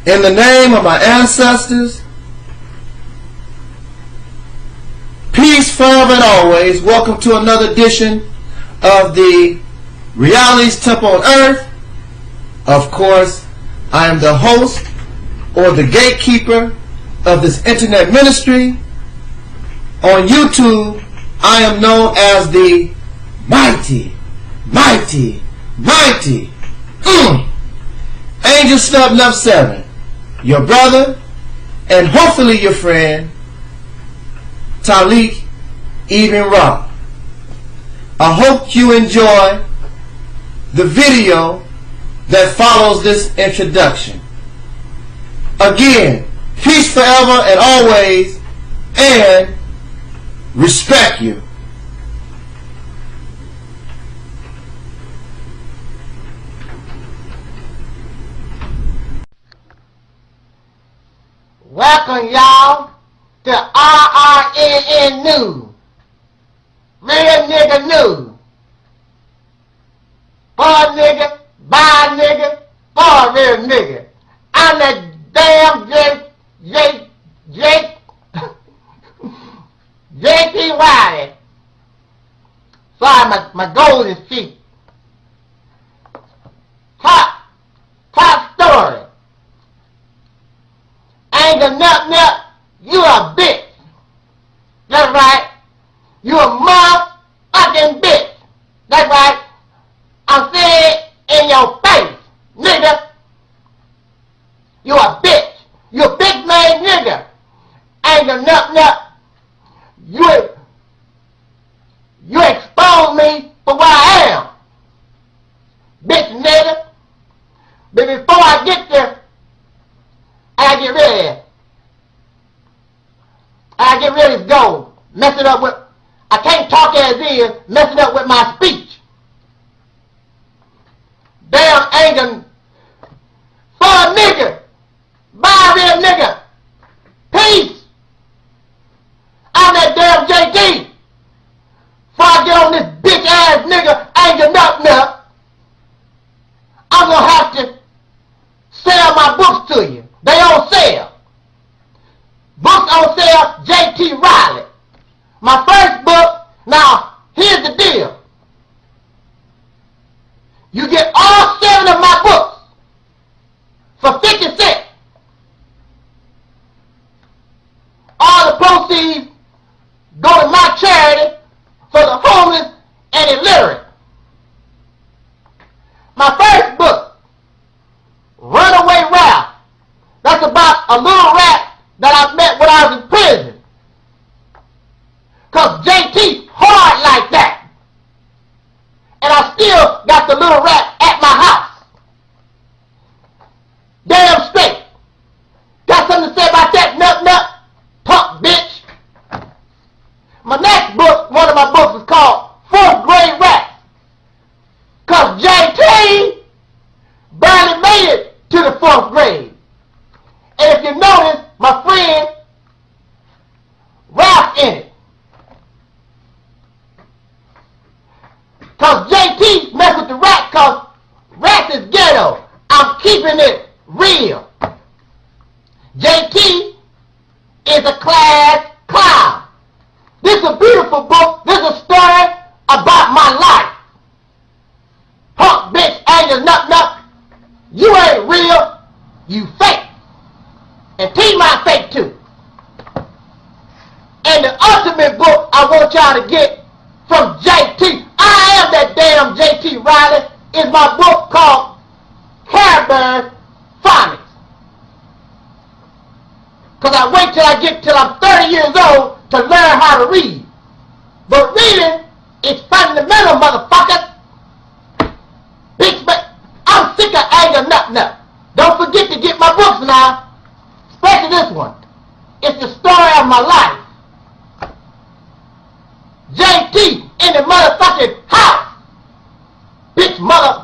In the name of my ancestors, peace forever and always. Welcome to another edition of the Reality's Temple on Earth. Of course, I am the host or the gatekeeper of this internet ministry. On YouTube, I am known as the mighty Angelsnupnup7, your brother and hopefully your friend, Taalik, Ibn'rad. I hope you enjoy the video that follows this introduction. Again, peace forever and always, and respect you. Welcome y'all to RRNN News. Real nigga news. For nigga, by nigga, for real nigga. I'm the damn JT Wiley. Sorry, my gold is cheap. Top story. Angelsnupnup, you a bitch. That's right. You a motherfucking bitch. That's right. I'm saying it in your face, nigga. You a bitch. You a big man nigga. Angelsnupnup. You expose me for what I am. Bitch nigga. But before I get there, I get rid of it. I get rid of this gold. Mess it up with, I can't talk as is, mess it up with my speech. Damn anger. For a nigga. By a real nigga. Peace. I'm that damn JT. Before I get on this bitch ass nigga Angelsnupnup, I'm gonna have to sell my books to you. They on sale. Books on sale, J.T. Riley. My first book, now here's the deal. You get all 7 of my books for 50 cents. All the proceeds go to my charity for the homeless and illiterate. My first book, Runaway Rap. That's about a little rat that I met when I was in prison. Cause JT hard like that. And I still got the little rat at my house. Damn straight. Got something to say about that, nut, punk bitch? My next book, one of my books, is called 4th Grade Rats. Cause JT barely made it to the 4th grade. And if you notice, my friend Ralph in it. Cause JT mess with the rat, cause rats is ghetto. I'm keeping it real. JT is a class clown. This is a beautiful book. This is a story about my life. Punk bitch Angelsnupnup, you ain't real, you fake. And T-My fake too. And the ultimate book I want y'all to get from JT, I am that damn JT Riley, is my book called Caribbean Phonics. Because I wait till I get till I'm 30 years old to learn how to read. But reading is fundamental, motherfuckers. Bitch, but I'm sick of Angelsnupnup. Don't forget to get my books now. Especially this one. It's the story of my life. JT in the motherfucking house. Bitch, mother,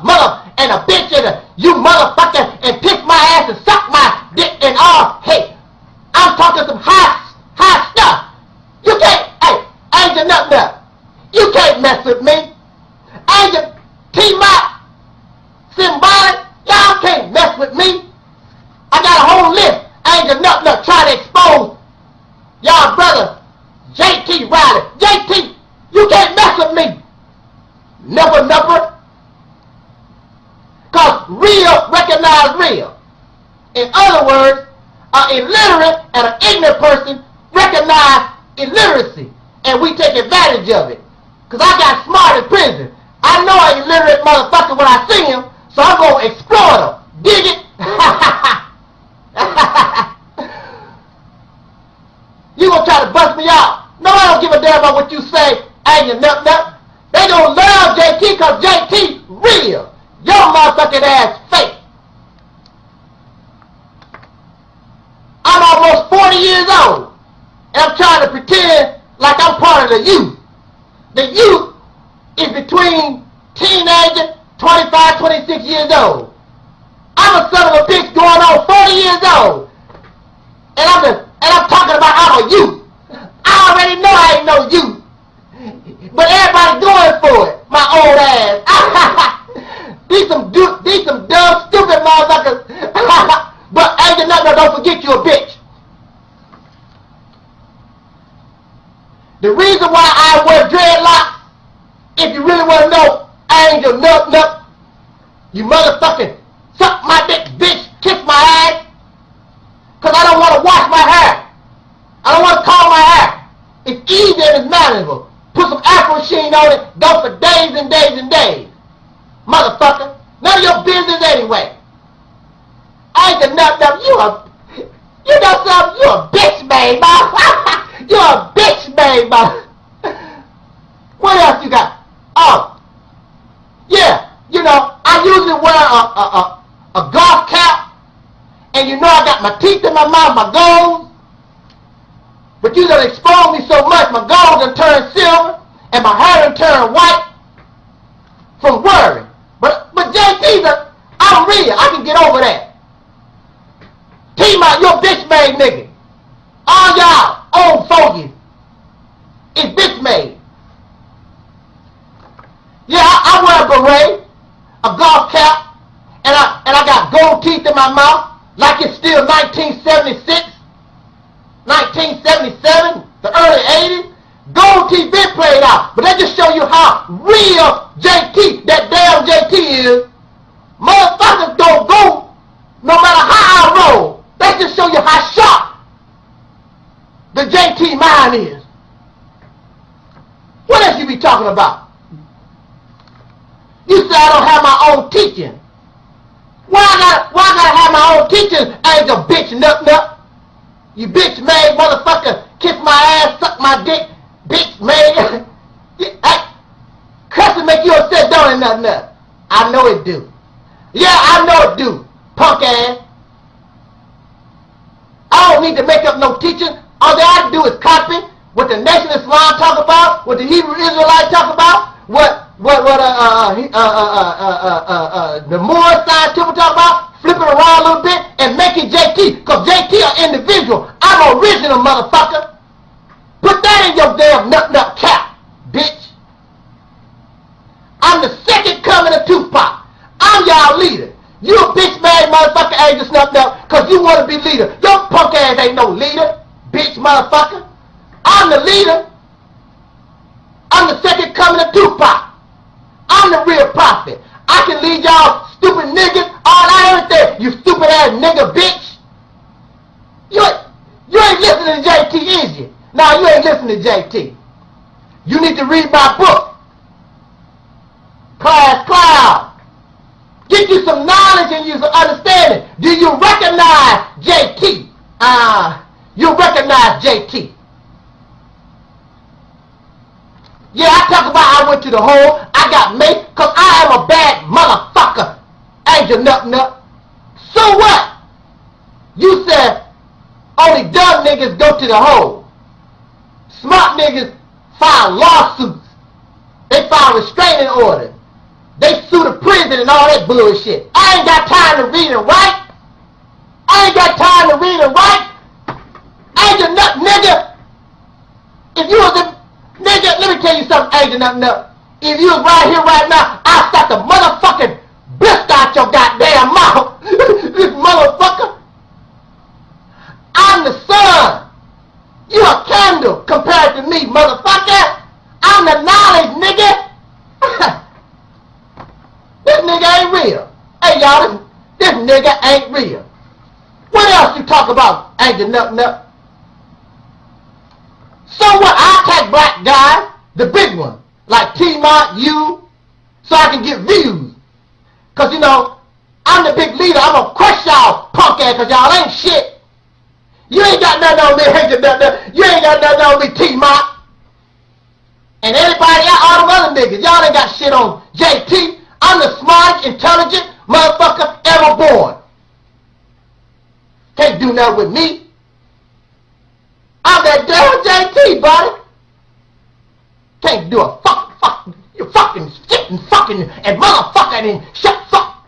and a bitch and a you motherfucker, and kiss my ass and suck my dick and all. Hey, I'm talking some high stuff. You can't, hey, Angelsnupnup, you can't mess with me. Angel, T-My, symbolic, y'all can't mess with me. I got a whole recognize real. In other words, an illiterate and an ignorant person recognize illiteracy, and we take advantage of it. Because I got smart in prison. I know an illiterate motherfucker when I see him, so I'm going to exploit him. Dig it? You going to try to bust me out? No, I don't give a damn about what you say, Angelsnupnup. They going to love JT because JT real. Your motherfucking ass fake. I'm almost 40 years old, and I'm trying to pretend like I'm part of the youth. The youth is between teenager, 25, 26 years old. I'm a son of a bitch going on 40 years old, and I'm talking about I'm a youth. I already know I ain't no youth, but everybody going for it. My old ass. These some dumb, stupid motherfuckers. But Angelsnupnup, don't forget you a bitch. The reason why I wear dreadlocks, if you really want to know, Angelsnupnup, you motherfucking suck my dick, bitch, kiss my ass, because I don't want to wash my hair. I don't want to comb my hair. It's easy and it's manageable. Put some Afro sheen on it, go for days and days and days. Motherfucker, none of your business anyway. Angelsnupnup, you know something? You a bitch, baby. You a bitch, baby. What else you got? Oh, yeah, you know, I usually wear a golf cap, and you know I got my teeth in my mouth, my gold. But you done exposed me so much, my gold done turned silver, and my hair done turned white from worry. But JT, I'm real. I can get over that. T-Mount, you're bitch made nigga. All y'all old fogies is bitch made. Yeah, I wear a beret, a golf cap, and I got gold teeth in my mouth like it's still 1976, 1977, the early 80s. Gold teeth been played out, but that just show you how real JT, that damn JT is. Motherfuckers don't go no matter how I roll. That just show you how sharp the JT mind is. What else you be talking about? You say I don't have my own teaching. Why I gotta have my own teaching, Angel bitch nut? You bitch made motherfucker, kiss my ass, suck my dick, bitch made. Cussing make you upset, don't it, nut? I know it do. Yeah, I know it do, punk ass. I don't need to make up no teaching. All they have to do is copy what the Nation of Islam talk about, what the Hebrew Israelites talk about, what the Moor scientific talk about, flip it around a little bit and make it JT, because JT an individual. I'm original, motherfucker. Put that in your damn nut cap, bitch. I'm the second coming of Tupac. I'm y'all leader. You a bitch made motherfucker Angelsnupnup because you want to be leader. Your punk ass ain't no leader, bitch motherfucker. I'm the leader. I'm the second coming of Tupac. I'm the real prophet. I can lead y'all stupid niggas all out there. You stupid ass nigga bitch. You ain't listening to JT, is you? Nah, you ain't listening to JT. You need to read my book, Class Cloud. Get you some knowledge and you some understanding. Do you recognize JT? You recognize JT. Yeah, I talk about I went to the hole. I got made because I am a bad motherfucker. Angelsnupnup. So what? You said only dumb niggas go to the hole. Smart niggas file lawsuits. They file restraining orders. They sue the prison and all that bullshit. I ain't got time to read and write. I ain't got time to read and write. Angelsnupnup, nigga. If you was a nigga, let me tell you something, Angelsnupnup. If you was right here right now, I'll start the motherfucking blister out your goddamn mouth. This motherfucker. I'm the sun. You a candle compared to me, motherfucker. I'm the knowledge, nigga. This nigga ain't real. Hey, y'all, this nigga nigga ain't real. What else you talk about, Angelsnupnup? So what? I attack black guys, the big one, like T-Mont, you, so I can get views. Because, you know, I'm the big leader. I'm going to crush y'all punk ass because y'all ain't shit. You ain't got nothing on me, Angelsnupnup. You ain't got nothing on me, T-Mont. And everybody else, all them other niggas, y'all ain't got shit on JT. I'm the smartest, intelligent motherfucker ever born. Can't do nothing with me. I'm that damn JT, buddy. Can't do a you fucking shit and fucking and motherfucker and shut fuck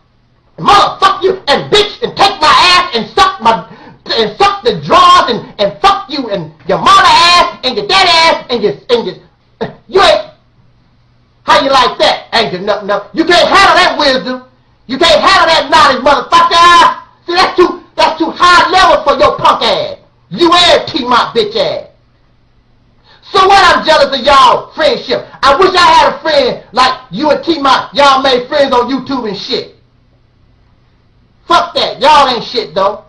and motherfuck you and bitch and take my ass and suck the drawers and fuck you and your mama ass and your daddy ass and your you ain't. How you like that, Angelsnupnup? You can't handle that wisdom. You can't handle that knowledge, motherfucker. See, that's too high level for your punk ass. You and T-Mont bitch ass. So what? I'm jealous of y'all friendship. I wish I had a friend like you and T-Mont. Y'all made friends on YouTube and shit. Fuck that. Y'all ain't shit though.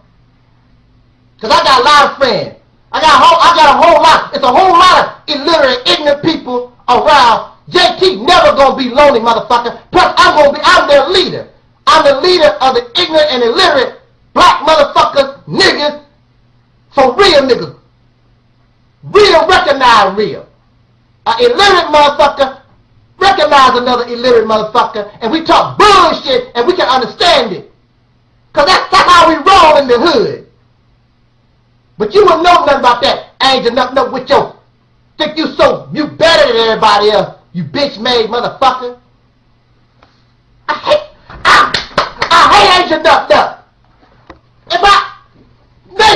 Cause I got a lot of friends. I got a whole lot. It's a whole lot of illiterate, ignorant people around. JT never gonna be lonely, motherfucker. Plus, I'm their leader. I'm the leader of the ignorant and illiterate black motherfuckers, niggas, for real niggas. Real recognize real. An illiterate motherfucker recognize another illiterate motherfucker, and we talk bullshit and we can understand it. Cause that's how we roll in the hood. But you wouldn't know nothing about that, Angelsnupnup, with your think you better than everybody else, you bitch made motherfucker. I hate Angelsnupnup.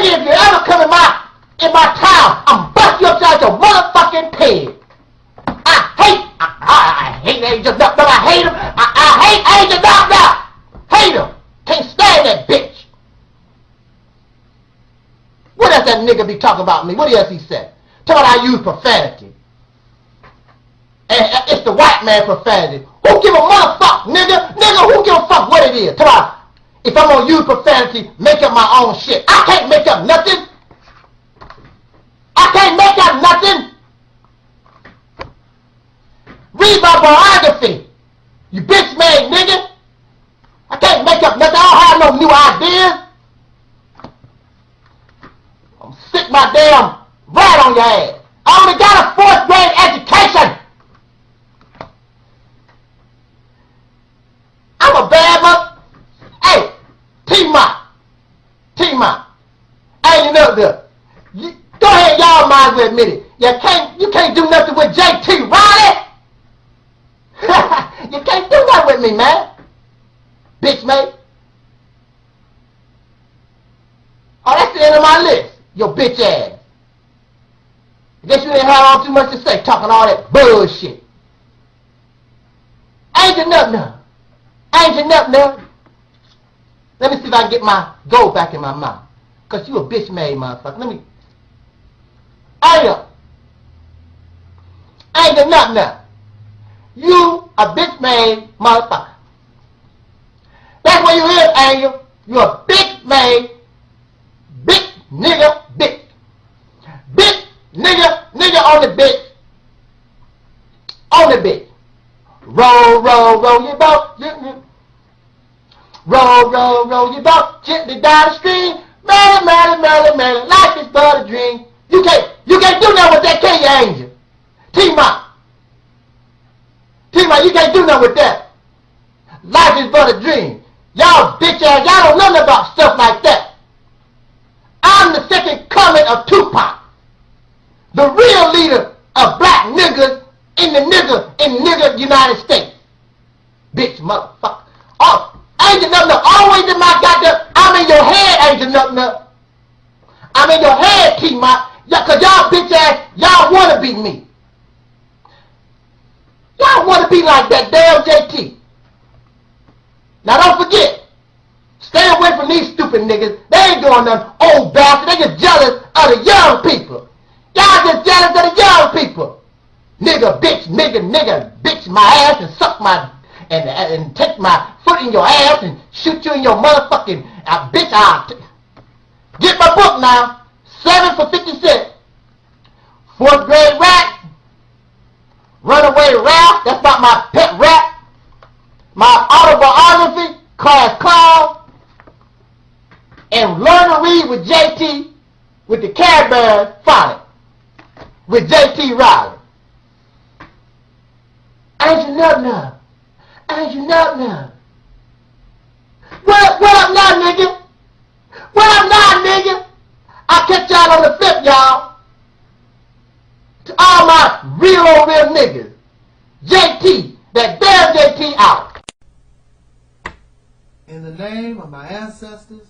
If you ever come in my town, I'm bust you upside your motherfucking head. I hate Angelsnupnup. I hate him. I hate Angelsnupnup. Hate him. Can't stand that bitch. What else that nigga be talking about me? What else he said? Talking about I use profanity. And it's the white man profanity. Who give a motherfuck, nigga? Nigga, who give a fuck what it is? Talking about if I'm gonna use profanity, make up my own shit. I can't make up nothing. I can't make up nothing. Read my biography. You bitch made nigga. I can't make up nothing. I don't have no new ideas. I'm sick my damn rat on your ass. I only got a 4th grade education. I'm a bad mother. Hey, T-Mont. Angelsnupnup. Go ahead, y'all might as well admit it. You can't do nothing with JT, Riley. You can't do nothing with me, man. Bitch, mate. Oh, that's the end of my list. Your bitch ass. I guess you didn't have all too much to say, talking all that bullshit. Angelsnupnup. Let me see if I can get my gold back in my mouth. Because you a bitch made motherfucker. Let me. Angelsnupnup. You a bitch made motherfucker. That's what you is, Angel. You a bitch made, bitch nigga, bitch. Bitch nigga on the bitch. On the bitch. Roll your boat. Roll your boat. Gently down the stream. Merrily, life is but a dream. You can't do nothing with that, can you, Angel? T-Mont, you can't do nothing with that. Life is but a dream. Y'all bitch ass, y'all don't know nothing about stuff like that. I'm the second coming of Tupac. The real leader of black niggas in the nigga United States. Bitch motherfucker. Oh, Angelsnupnup, always in my goddamn, I'm in your head, Angelsnupnup. I'm in your head, T-Mont. Cause y'all bitch ass, y'all wanna be me. Y'all wanna be like that damn JT. Now don't forget, stay away from these stupid niggas. They ain't doing nothing, old bastard. They just jealous of the young people. Y'all just jealous of the young people. Nigga, bitch my ass and suck my and take my foot in your ass and shoot you in your motherfucking bitch out. Get my book now. 7 for 56. 4th grade rap. Runaway rap. That's about my pet rap. My autobiography, Class Clown. And Learn to Read with JT with the Care Bears phonics with JT Riley. Angelsnupnup7. Angelsnupnup7. What up now, nigga? What up now, nigga? I'll catch y'all on the flip, y'all. To all my real niggas. JT, that damn JT out. In the name of my ancestors,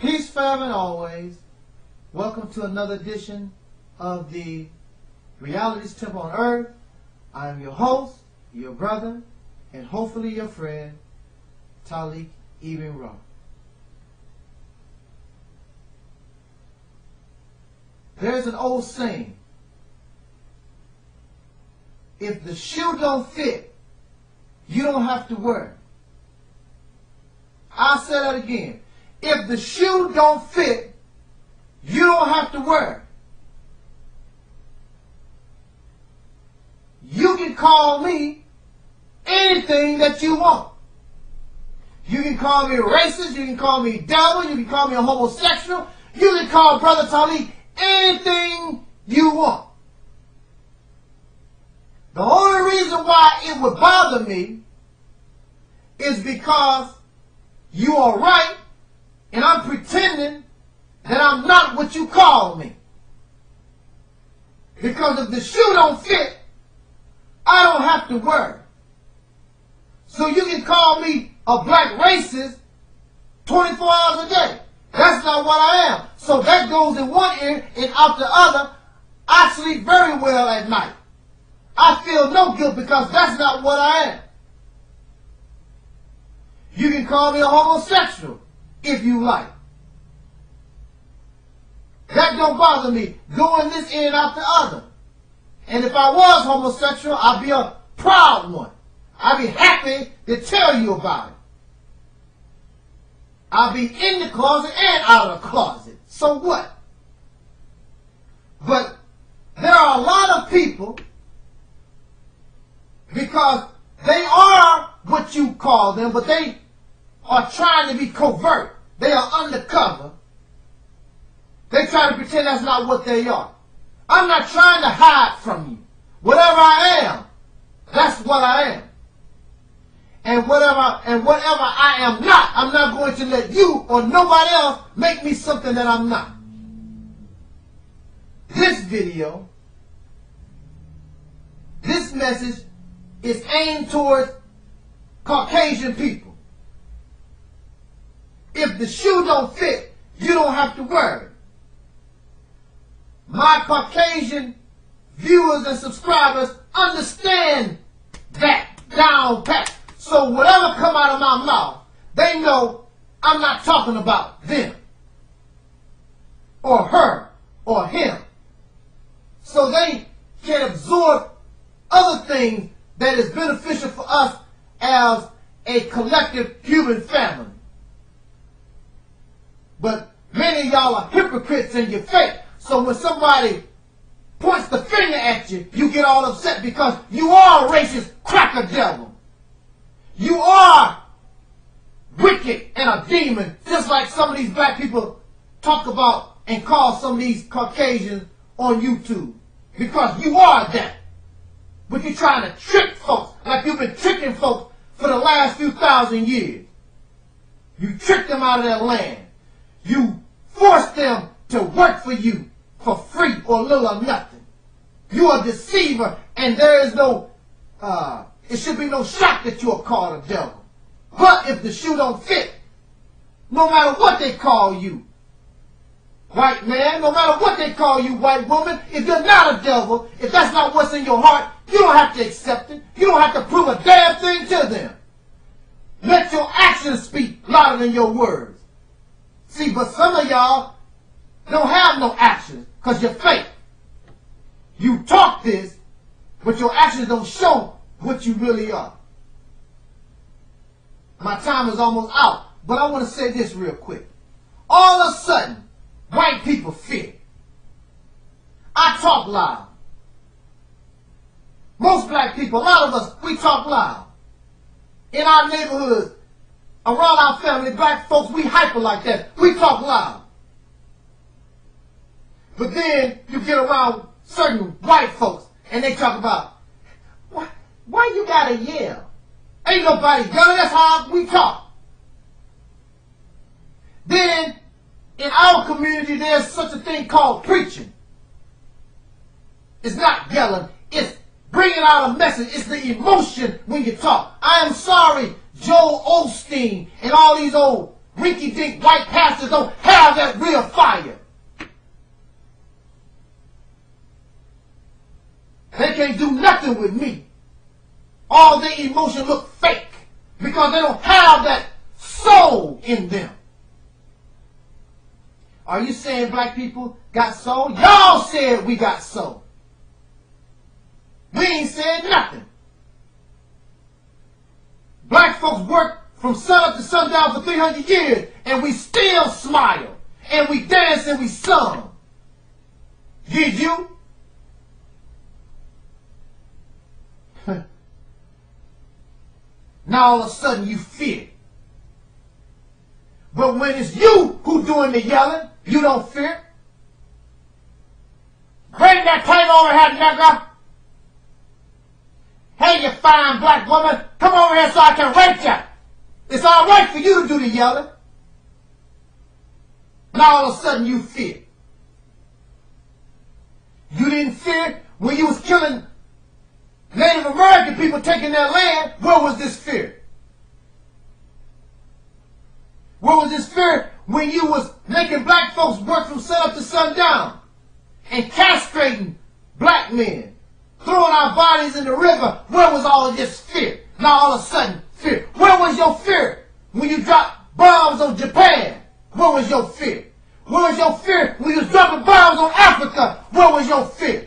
peace, forever and always. Welcome to another edition of the Reality's Temple on Earth. I am your host, your brother, and hopefully your friend, Taalik Ibn'rad. There's an old saying, if the shoe don't fit, you don't have to worry. I'll say that again. If the shoe don't fit, you don't have to worry. You can call me anything that you want. You can call me racist, you can call me devil, you can call me a homosexual, you can call Brother Taalik anything you want. The only reason why it would bother me is because you are right and I'm pretending that I'm not what you call me. Because if the shoe don't fit, I don't have to worry. So you can call me a black racist 24 hours a day. That's not what I am. So that goes in one ear and out the other. I sleep very well at night. I feel no guilt because that's not what I am. You can call me a homosexual if you like. That don't bother me, going this end out the other. And if I was homosexual, I'd be a proud one. I'd be happy to tell you about it. I'll be in the closet and out of the closet. So what? But there are a lot of people, because they are what you call them, but they are trying to be covert. They are undercover. They try to pretend that's not what they are. I'm not trying to hide from you. Whatever I am, that's what I am. And whatever I am not, I'm not going to let you or nobody else make me something that I'm not. This video, this message is aimed towards Caucasian people. If the shoe don't fit, you don't have to worry. My Caucasian viewers and subscribers understand that down pat. So whatever come out of my mouth, they know I'm not talking about them or her or him. So they can absorb other things that is beneficial for us as a collective human family. But many of y'all are hypocrites and you're fake. So when somebody points the finger at you, you get all upset because you are a racist cracker devil. You are wicked and a demon, just like some of these black people talk about and call some of these Caucasians on YouTube. Because you are that. But you're trying to trick folks like you've been tricking folks for the last few thousand years. You tricked them out of their land. You forced them to work for you for free or little or nothing. You are a deceiver, and there is no, it should be no shock that you are called a devil. But if the shoe don't fit, no matter what they call you, white man, no matter what they call you, white woman, if you're not a devil, if that's not what's in your heart, you don't have to accept it. You don't have to prove a damn thing to them. Let your actions speak louder than your words. See, but some of y'all don't have no actions because you're fake. You talk this, but your actions don't show what you really are. My time is almost out. But I want to say this real quick. All of a sudden, white people fear. I talk loud. Most black people, a lot of us, we talk loud. In our neighborhoods, around our family, black folks, we hyper like that. We talk loud. But then you get around certain white folks and they talk about, why you gotta yell? Ain't nobody yelling, that's how we talk. Then, in our community, there's such a thing called preaching. It's not yelling, it's bringing out a message. It's the emotion when you talk. I am sorry, Joel Osteen and all these old rinky-dink white pastors don't have that real fire. They can't do nothing with me. All their emotion look fake because they don't have that soul in them. Are you saying black people got soul? Y'all said we got soul. We ain't said nothing. Black folks worked from sunup to sundown for 300 years and we still smile and we dance and we sung. Did you? Now all of a sudden you fear. But when it's you who doing the yelling, you don't fear. Bring that table over here, nigga. Hey, you fine black woman, come over here so I can rape you. It's all right for you to do the yelling. Now all of a sudden you fear. You didn't fear when you was killing Native American people taking their land. Where was this fear? Where was this fear when you was making black folks work from sunup to sundown and castrating black men, throwing our bodies in the river? Where was all of this fear? Now all of a sudden, fear. Where was your fear when you dropped bombs on Japan? Where was your fear? Where was your fear when you was dropping bombs on Africa? Where was your fear?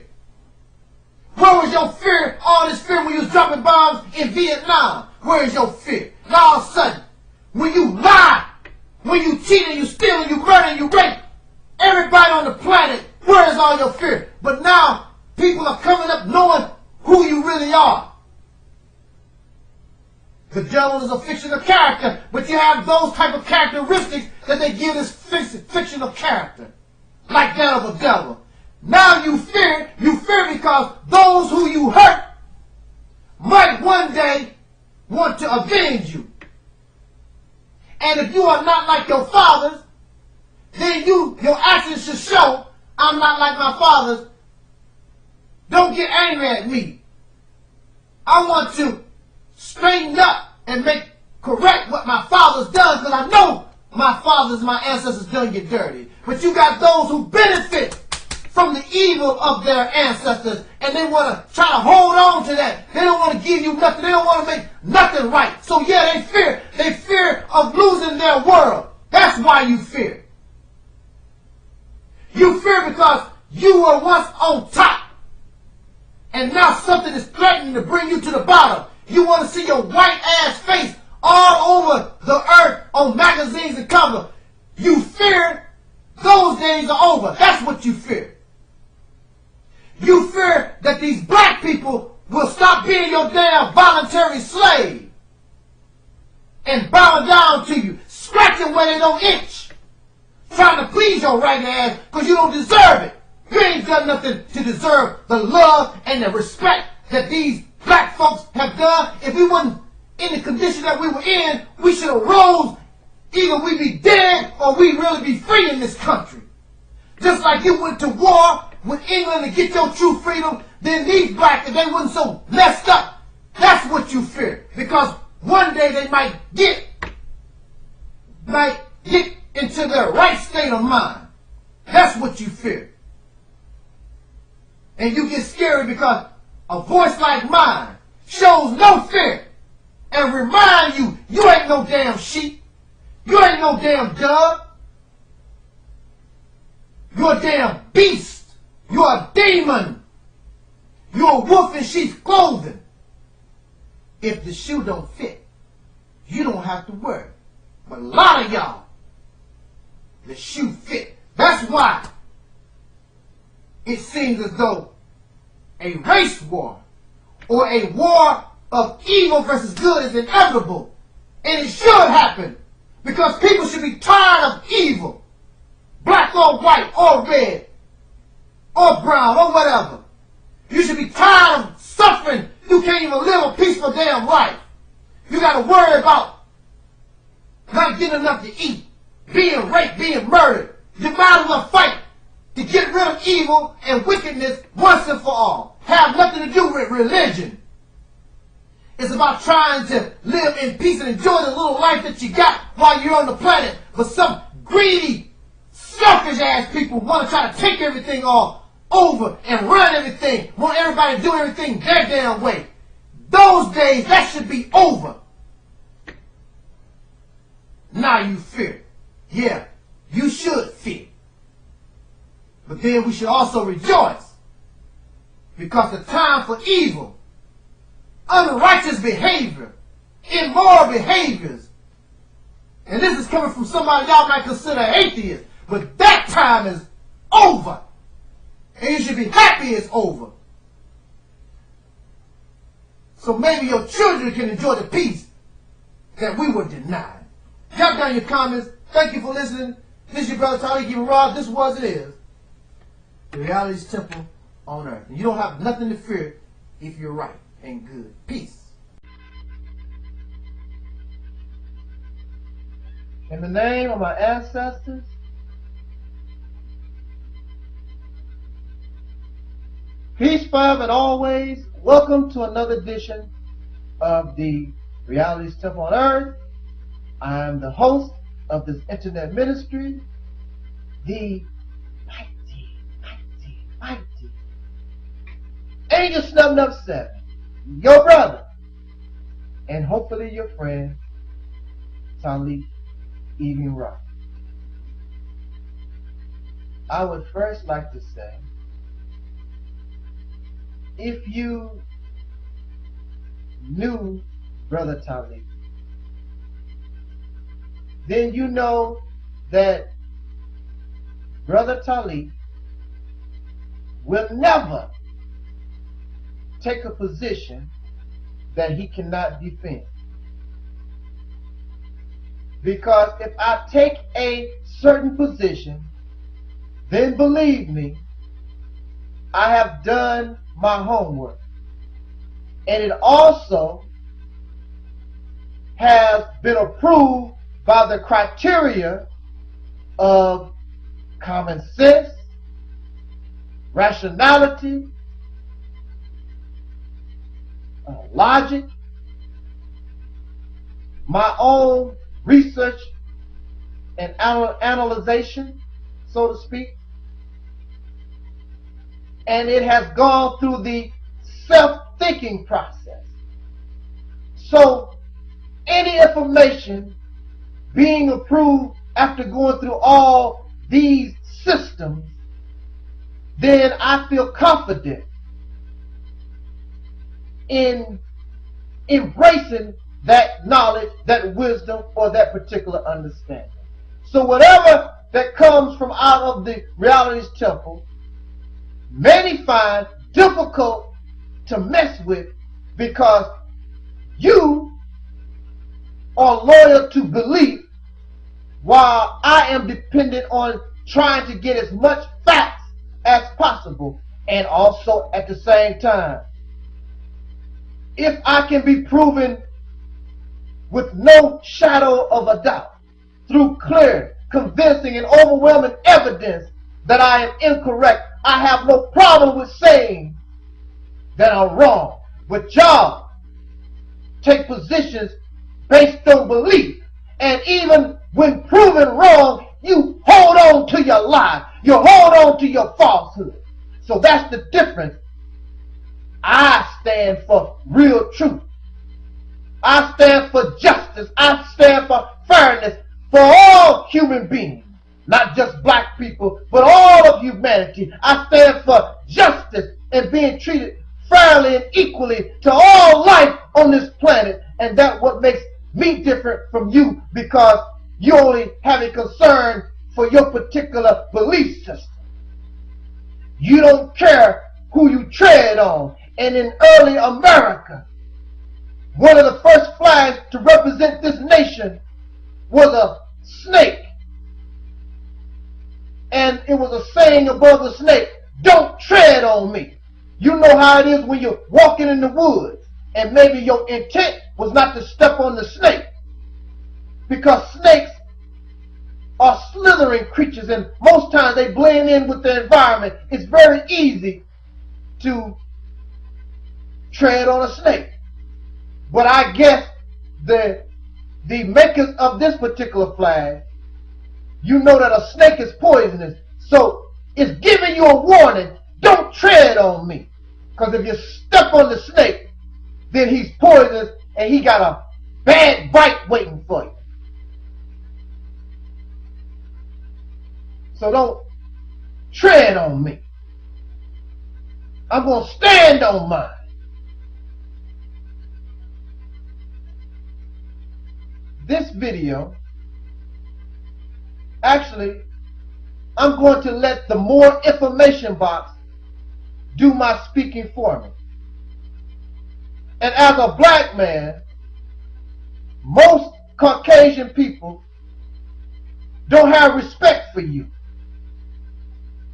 Where was your fear, all this fear when you was dropping bombs in Vietnam? Where is your fear? Now all of a sudden, when you lie, when you cheat and you steal and you murder and you rape everybody on the planet, where is all your fear? But now, people are coming up knowing who you really are. The devil is a fictional character, but you have those type of characteristics that they give this fictional character, like that of a devil. Now you fear because those who you hurt might one day want to avenge you. And if you are not like your fathers, then your actions should show, I'm not like my fathers. Don't get angry at me. I want to straighten up and correct what my fathers done, because I know my fathers, my ancestors done get dirty. But you got those who benefit from the evil of their ancestors, and they want to try to hold on to that. They don't want to give you nothing. They don't want to make nothing right. So yeah, they fear. They fear of losing their world. That's why you fear. You fear because you were once on top, and now something is threatening to bring you to the bottom. You want to see your white ass face all over the earth on magazines and covers. You fear those days are over. That's what you fear. You fear that these black people will stop being your damn voluntary slave and bowing down to you, scratching where they don't itch, trying to please your right ass because you don't deserve it. You ain't done nothing to deserve the love and the respect that these black folks have done. If we wasn't in the condition that we were in, we should have rose. Either we be dead or we really be free in this country. Just like you went to war with England to get your true freedom, then these blacks, if they wasn't so messed up, that's what you fear. Because one day they might get into their right state of mind. That's what you fear. And you get scary because a voice like mine shows no fear and remind you, you ain't no damn sheep. You ain't no damn dove. You're a damn beast. You're a demon. You're a wolf in sheep's clothing. If the shoe don't fit, you don't have to worry. But a lot of y'all, the shoe fit. That's why it seems as though a race war or a war of evil versus good is inevitable. And it should happen. Because people should be tired of evil. Black or white or red or brown or whatever. You should be tired of suffering. You can't even live a peaceful damn life. You got to worry about not getting enough to eat, being raped, being murdered. You might as well fight to get rid of evil and wickedness once and for all. Have nothing to do with religion. It's about trying to live in peace and enjoy the little life that you got while you're on the planet. But some greedy, selfish ass people want to try to take everything all over and run everything. Want everybody to do everything their damn way. Those days, that should be over. Now you fear. Yeah, you should fear. But then we should also rejoice. Because the time for evil, unrighteous behavior, immoral behaviors, and this is coming from somebody y'all might consider atheist, but that time is over. And you should be happy it's over. So maybe your children can enjoy the peace that we were denied. Jot down your comments. Thank you for listening. This is your brother Taalik, Ibn'rad. This was it is. The Reality's Temple on Earth. And you don't have nothing to fear if you're right and good. Peace. In the name of my ancestors, peace, forever and always. Welcome to another edition of the Reality's Temple on Earth. I am the host of this internet ministry, the mighty Angelsnupnup7, your brother, and hopefully your friend, Taalik Ibn'rad. I would first like to say, if you knew Brother Taalik, then you know that Brother Taalik will never take a position that he cannot defend. Because if I take a certain position, then believe me, I have done my homework. And it also has been approved by the criteria of common sense, rationality, logic, my own research and analyzation, so to speak, and it has gone through the self-thinking process. So any information being approved after going through all these systems, then I feel confident in embracing that knowledge, that wisdom, or that particular understanding. So whatever that comes from out of the Reality's Temple, many find difficult to mess with because you are loyal to belief while I am dependent on trying to get as much facts as possible, and also at the same time, if I can be proven with no shadow of a doubt through clear, convincing, and overwhelming evidence that I am incorrect, I have no problem with saying that I'm wrong. But y'all take positions based on belief, and even when proven wrong, you hold on to your lie. You hold on to your falsehood. So that's the difference. I stand for real truth. I stand for justice. I stand for fairness for all human beings. Not just black people, but all of humanity. I stand for justice and being treated fairly and equally to all life on this planet. And that's what makes me different from you because you only have a concern for your particular belief system. You don't care who you tread on. And in early America, one of the first flags to represent this nation was a snake. And it was a saying above the snake, don't tread on me. You know how it is when you're walking in the woods and maybe your intent was not to step on the snake, because snakes are slithering creatures and most times they blend in with the environment. It's very easy to tread on a snake. But I guess the makers of this particular flag, you know that a snake is poisonous, so it's giving you a warning, don't tread on me. Because if you step on the snake, then he's poisonous and he got a bad bite waiting for you. So don't tread on me. I'm going to stand on mine. This video, actually, I'm going to let the more information box do my speaking for me. And as a black man, most Caucasian people don't have respect for you.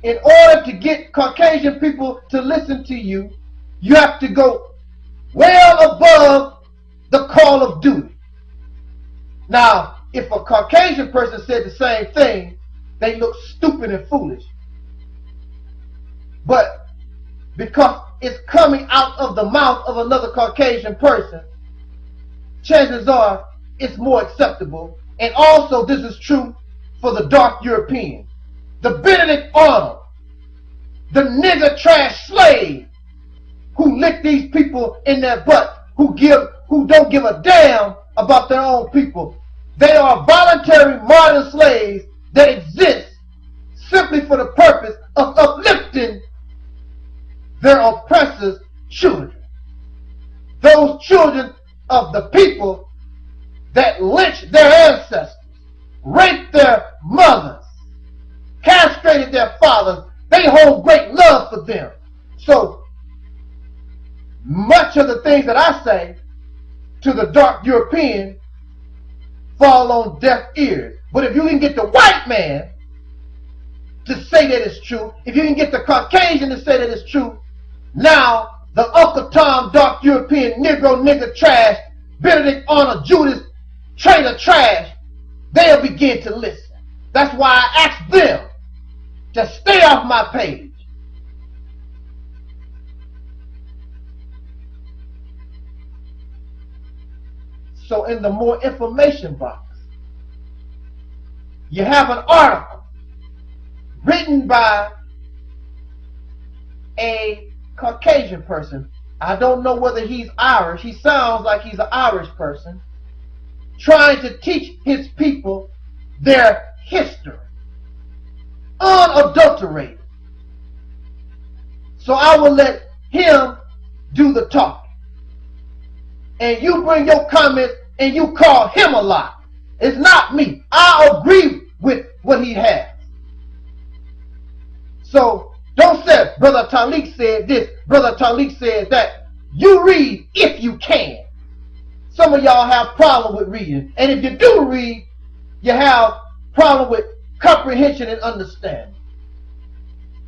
In order to get Caucasian people to listen to you, you have to go well above the call of duty. Now, if a Caucasian person said the same thing, they look stupid and foolish. But because it's coming out of the mouth of another Caucasian person, chances are it's more acceptable. And also this is true for the dark Europeans. The Benedict Arnold, the nigger trash slave who lick these people in their butt, who don't give a damn about their own people. They are voluntary modern slaves that exist simply for the purpose of uplifting their oppressors' children. Those children of the people that lynched their ancestors, raped their mothers, castrated their fathers, they hold great love for them. So much of the things that I say to the dark European fall on deaf ears. But if you can get the white man to say that it's true, if you can get the Caucasian to say that it's true, now the Uncle Tom dark European Negro nigger trash, Benedict Arnold Judas traitor trash, they'll begin to listen. That's why I asked them to stay off my page. So in the more information box, you have an article written by a Caucasian person. I don't know whether he's Irish. He sounds like he's an Irish person, trying to teach his people their history, unadulterated. So I will let him do the talking. And you bring your comments and you call him a lie. It's not me. I agree with what he has. So don't say, Brother Taalik said this, Brother Taalik said that. You read if you can. Some of y'all have problem with reading. And if you do read, you have problem with comprehension and understanding.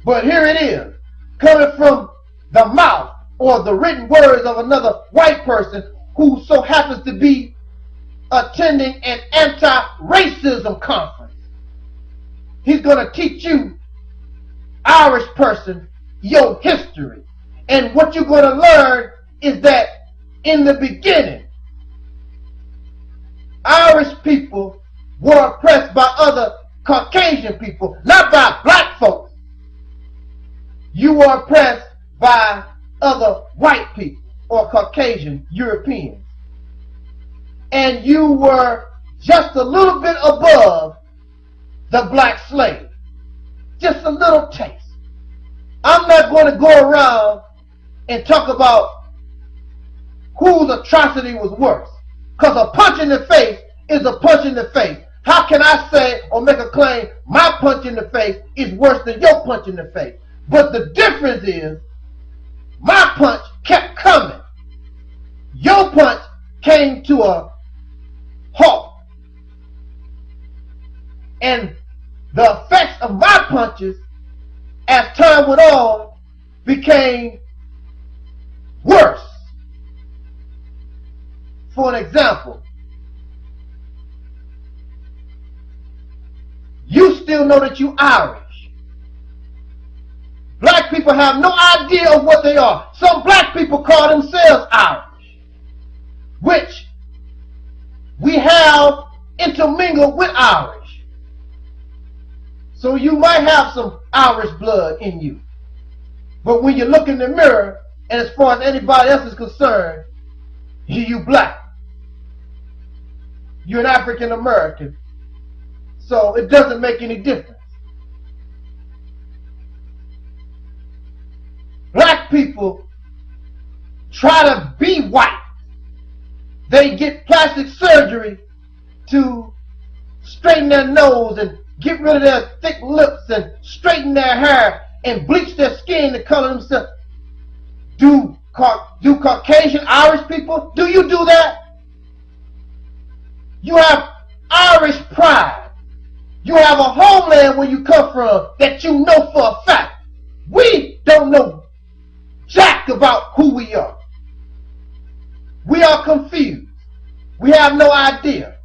But here it is, coming from the mouth or the written words of another white person who so happens to be attending an anti-racism conference. He's going to teach you, Irish person, your history. And what you're going to learn is that in the beginning, Irish people were oppressed by other Caucasian people, not by black folks. You were oppressed by other white people or Caucasian Europeans. And you were just a little bit above the black slave. Just a little taste. I'm not going to go around and talk about whose atrocity was worse. Because a punch in the face is a punch in the face. How can I say or make a claim my punch in the face is worse than your punch in the face? But the difference is my punch kept coming. Your punch came to a halt. And the effects of my punches, as time went on, became worse. For an example, you still know that you Irish. Black people have no idea of what they are. Some black people call themselves Irish, which we have intermingled with Irish. So you might have some Irish blood in you. But when you look in the mirror, and as far as anybody else is concerned, you black. You're an African American. So it doesn't make any difference. Black people try to be white. They get plastic surgery to straighten their nose and get rid of their thick lips and straighten their hair and bleach their skin to color themselves. Do Caucasian Irish people, do you do that? You have Irish pride. You have a homeland where you come from that you know for a fact. We don't know jack about who we are. We are confused. We have no idea.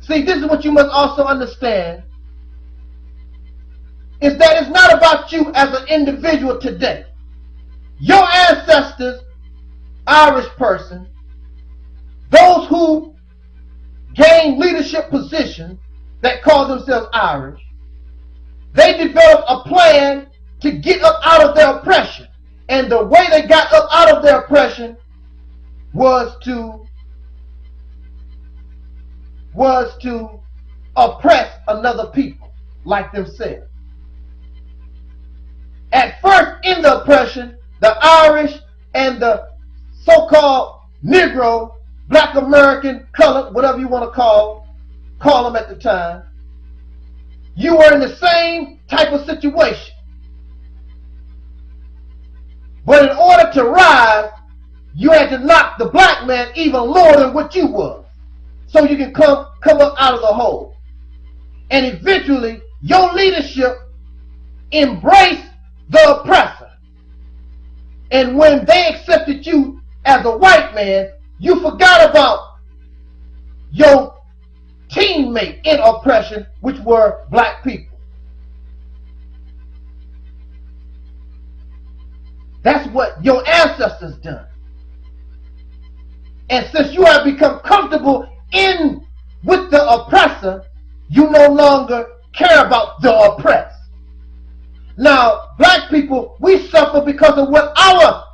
See, this is what you must also understand, is that it's not about you as an individual today. Your ancestors, Irish person, those who gained leadership positions that call themselves Irish, they developed a plan to get up out of their oppression. And the way they got up out of their oppression was to oppress another people like themselves. At first in the oppression, the Irish and the so-called Negro, Black American, colored, whatever you want to call them at the time, you were in the same type of situation. But in order to rise, you had to knock the black man even lower than what you was, so you can come up out of the hole. And eventually, your leadership embraced the oppressor. And when they accepted you as a white man, you forgot about your teammate in oppression, which were black people. That's what your ancestors done. And since you have become comfortable in with the oppressor, you no longer care about the oppressed. Now, black people, we suffer because of what our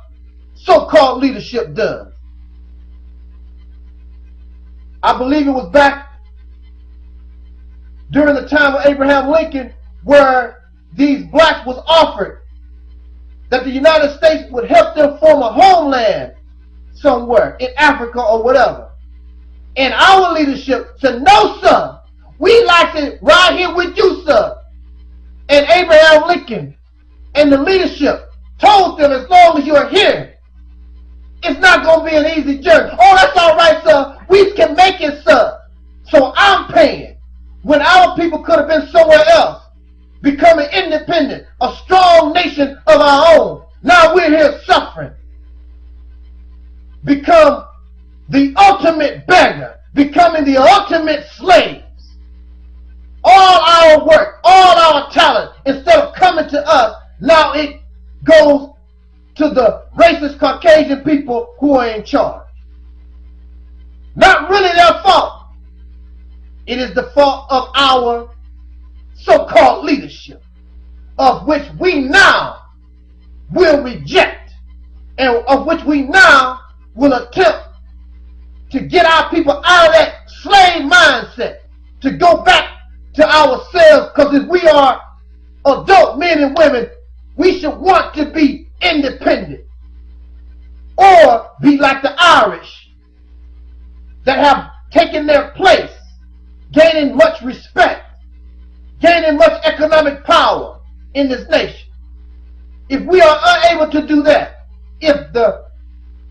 so-called leadership does. I believe it was back during the time of Abraham Lincoln where these blacks was offered that the United States would help them form a homeland somewhere in Africa or whatever. And our leadership said, no, sir, we like it right here with you, sir. And Abraham Lincoln and the leadership told them, as long as you're here, it's not going to be an easy journey. Oh, that's all right, sir. We can make it, sir. So I'm paying when our people could have been somewhere else, becoming independent, a strong nation of our own. Now we're here suffering. Become the ultimate beggar, becoming the ultimate slaves. All our work, all our talent, instead of coming to us, now it goes to the racist Caucasian people who are in charge. Not really their fault. It is the fault of our so-called leadership, of which we now will reject, and of which we now will attempt to get our people out of that slave mindset, to go back to ourselves, because if we are adult men and women, we should want to be independent, or be like the Irish that have taken their place, gaining much respect, gaining much economic power in this nation. If we are unable to do that, if the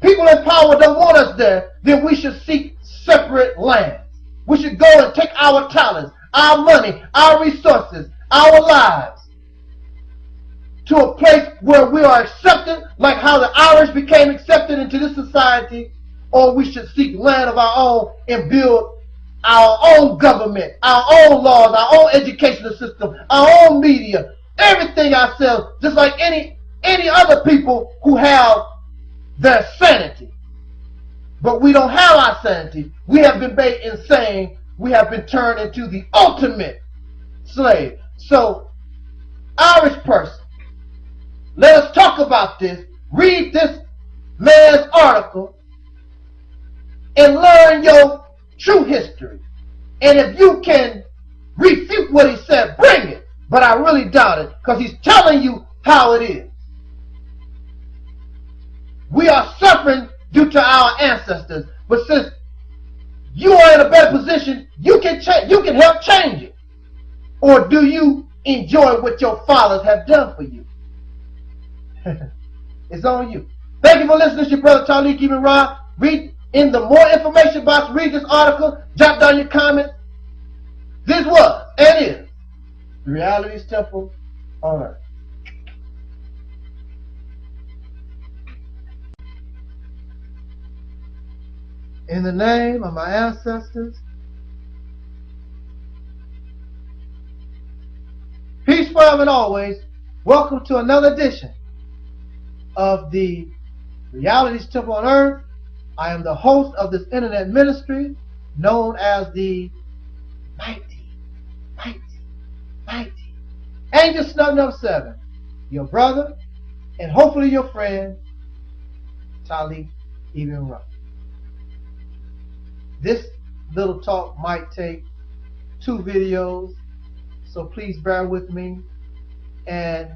people in power don't want us there, then we should seek separate lands. We should go and take our talents, our money, our resources, our lives to a place where we are accepted, like how the Irish became accepted into this society, or we should seek land of our own and build our own government, our own laws, our own educational system, our own media, everything ourselves, just like any other people who have their sanity. But we don't have our sanity. We have been made insane. We have been turned into the ultimate slave. So, Irish person, let us talk about this. Read this man's article and learn your true history. And if you can refute what he said, bring it. But I really doubt it, because he's telling you how it is. We are suffering due to our ancestors. But since you are in a better position, you can help change it. Or do you enjoy what your fathers have done for you? It's on you. Thank you for listening to your brother Taalik Ibn'rad. Read in the more information box, read this article, jot down your comments. This was and is the Reality's Temple on Earth. In the name of my ancestors, peace forever and always. Welcome to another edition of the Reality's Temple on Earth. I am the host of this internet ministry known as the mighty Angelsnupnup7, your brother and hopefully your friend, Taalik Ibn'rad. This little talk might take 2 videos, so please bear with me. And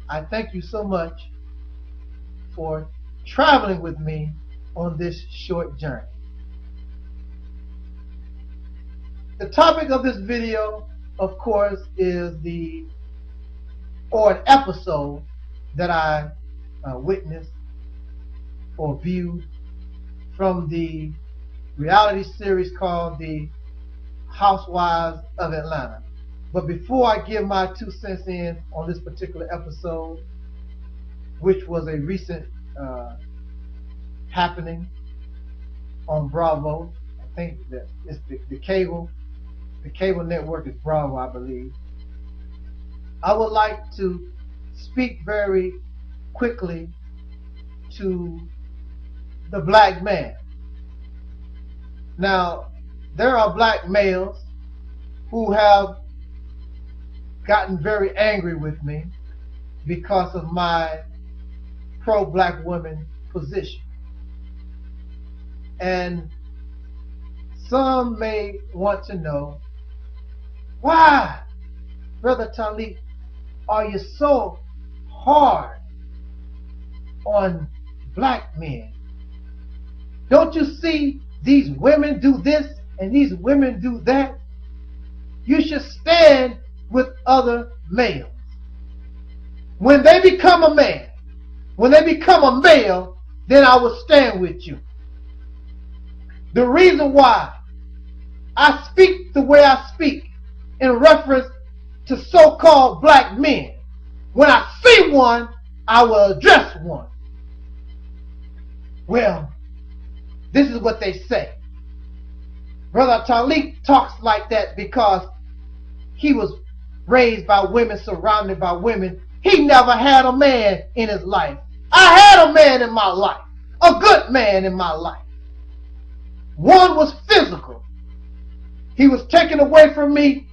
I thank you so much for traveling with me on this short journey. The topic of this video, of course, is an episode that I witnessed or viewed from the reality series called The Housewives of Atlanta. But before I give my 2 cents in on this particular episode, which was a recent happening on Bravo, I think that it's the cable network is Bravo, I believe. I would like to speak very quickly to the black man. Now, there are black males who have gotten very angry with me because of my pro-black women position. And some may want to know, why, Brother Taalik, are you so hard on black men? Don't you see these women do this and these women do that? You should stand with other males. When they become a man, when they become a male, then I will stand with you. The reason why I speak the way I speak in reference to so-called black men, when I see one, I will address one. Well, this is what they say. Brother Taalik talks like that because he was raised by women, surrounded by women. He never had a man in his life. I had a man in my life, a good man in my life. One was physical. He was taken away from me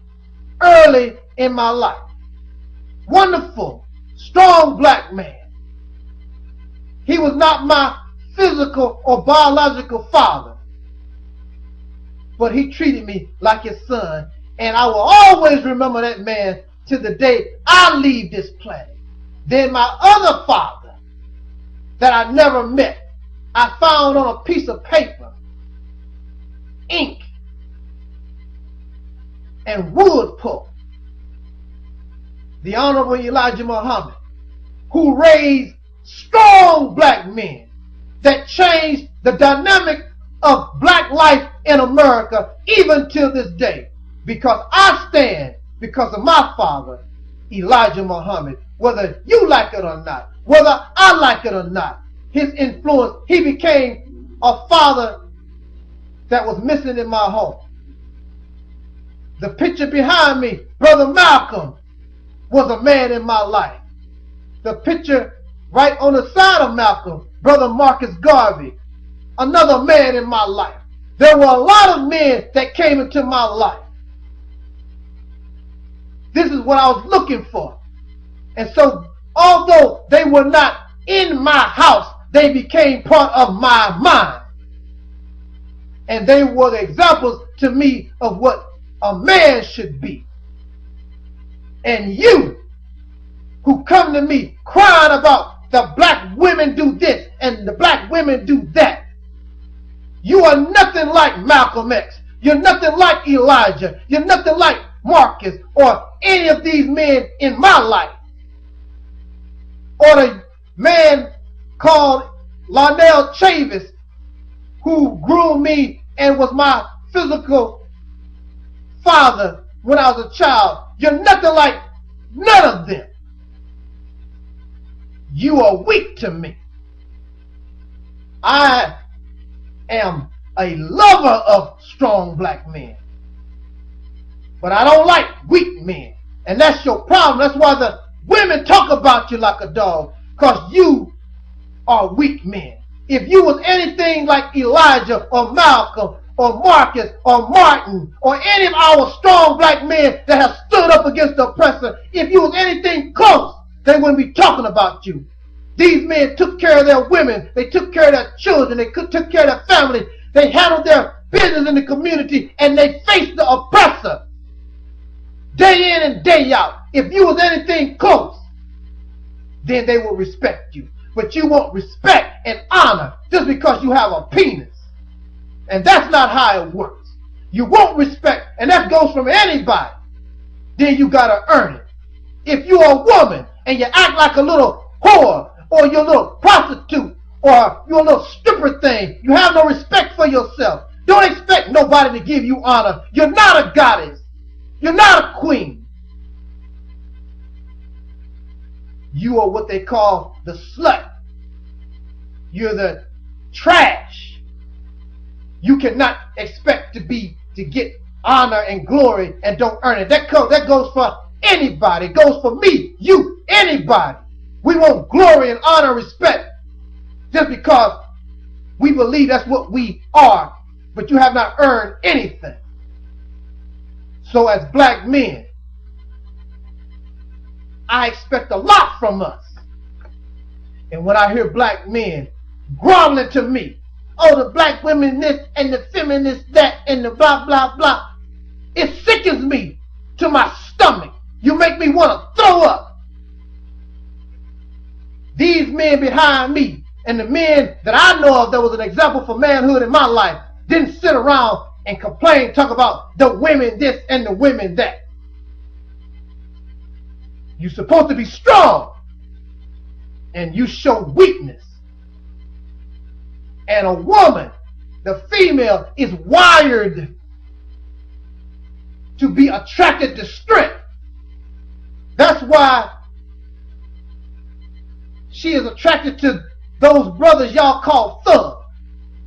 early in my life. Wonderful, strong black man. He was not my physical or biological father, but he treated me like his son, and I will always remember that man to the day I leave this planet. Then my other father that I never met, I found on a piece of paper ink and wood pulp. The Honorable Elijah Muhammad, who raised strong black men that changed the dynamic of black life in America even till this day. Because I stand because of my father, Elijah Muhammad. Whether you like it or not, whether I like it or not, his influence, he became a father that was missing in my home. The picture behind me, Brother Malcolm, was a man in my life. The picture right on the side of Malcolm, Brother Marcus Garvey, another man in my life. There were a lot of men that came into my life. This is what I was looking for. And so, although they were not in my house, they became part of my mind. And they were the examples to me of what a man should be. And you, who come to me crying about the black women do this and the black women do that, you are nothing like Malcolm X. You're nothing like Elijah. You're nothing like Marcus or any of these men in my life. Or the man called Lionel Chavis, who grew me and was my physical father when I was a child. You're nothing like none of them. You are weak to me. I am a lover of strong black men. But I don't like weak men. And that's your problem. That's why the women talk about you like a dog. Because you are weak men. If you was anything like Elijah or Malcolm or Marcus or Martin or any of our strong black men that have stood up against the oppressor, if you was anything close, they wouldn't be talking about you. These men took care of their women. They took care of their children. They took care of their family. They handled their business in the community, and they faced the oppressor day in and day out. If you was anything close, then they will respect you. But you won't respect and honor just because you have a penis. And that's not how it works. You won't respect, and that goes from anybody. Then you got to earn it. If you're a woman and you act like a little whore or you're a little prostitute or you're a little stripper thing, you have no respect for yourself. Don't expect nobody to give you honor. You're not a goddess. You're not a queen. You are what they call the slut. You're the trash. You cannot expect to get honor and glory and don't earn it. That goes for anybody. It goes for me, you, anybody. We want glory and honor and respect just because we believe that's what we are, but you have not earned anything. So as black men, I expect a lot from us. And when I hear black men groveling to me, oh, the black women this and the feminists that and the blah, blah, blah, it sickens me to my stomach. You make me want to throw up. These men behind me and the men that I know of that was an example for manhood in my life didn't sit around and complain, talk about the women this and the women that. You're supposed to be strong, and you show weakness. And a woman, the female, is wired to be attracted to strength. That's why she is attracted to those brothers y'all call thugs.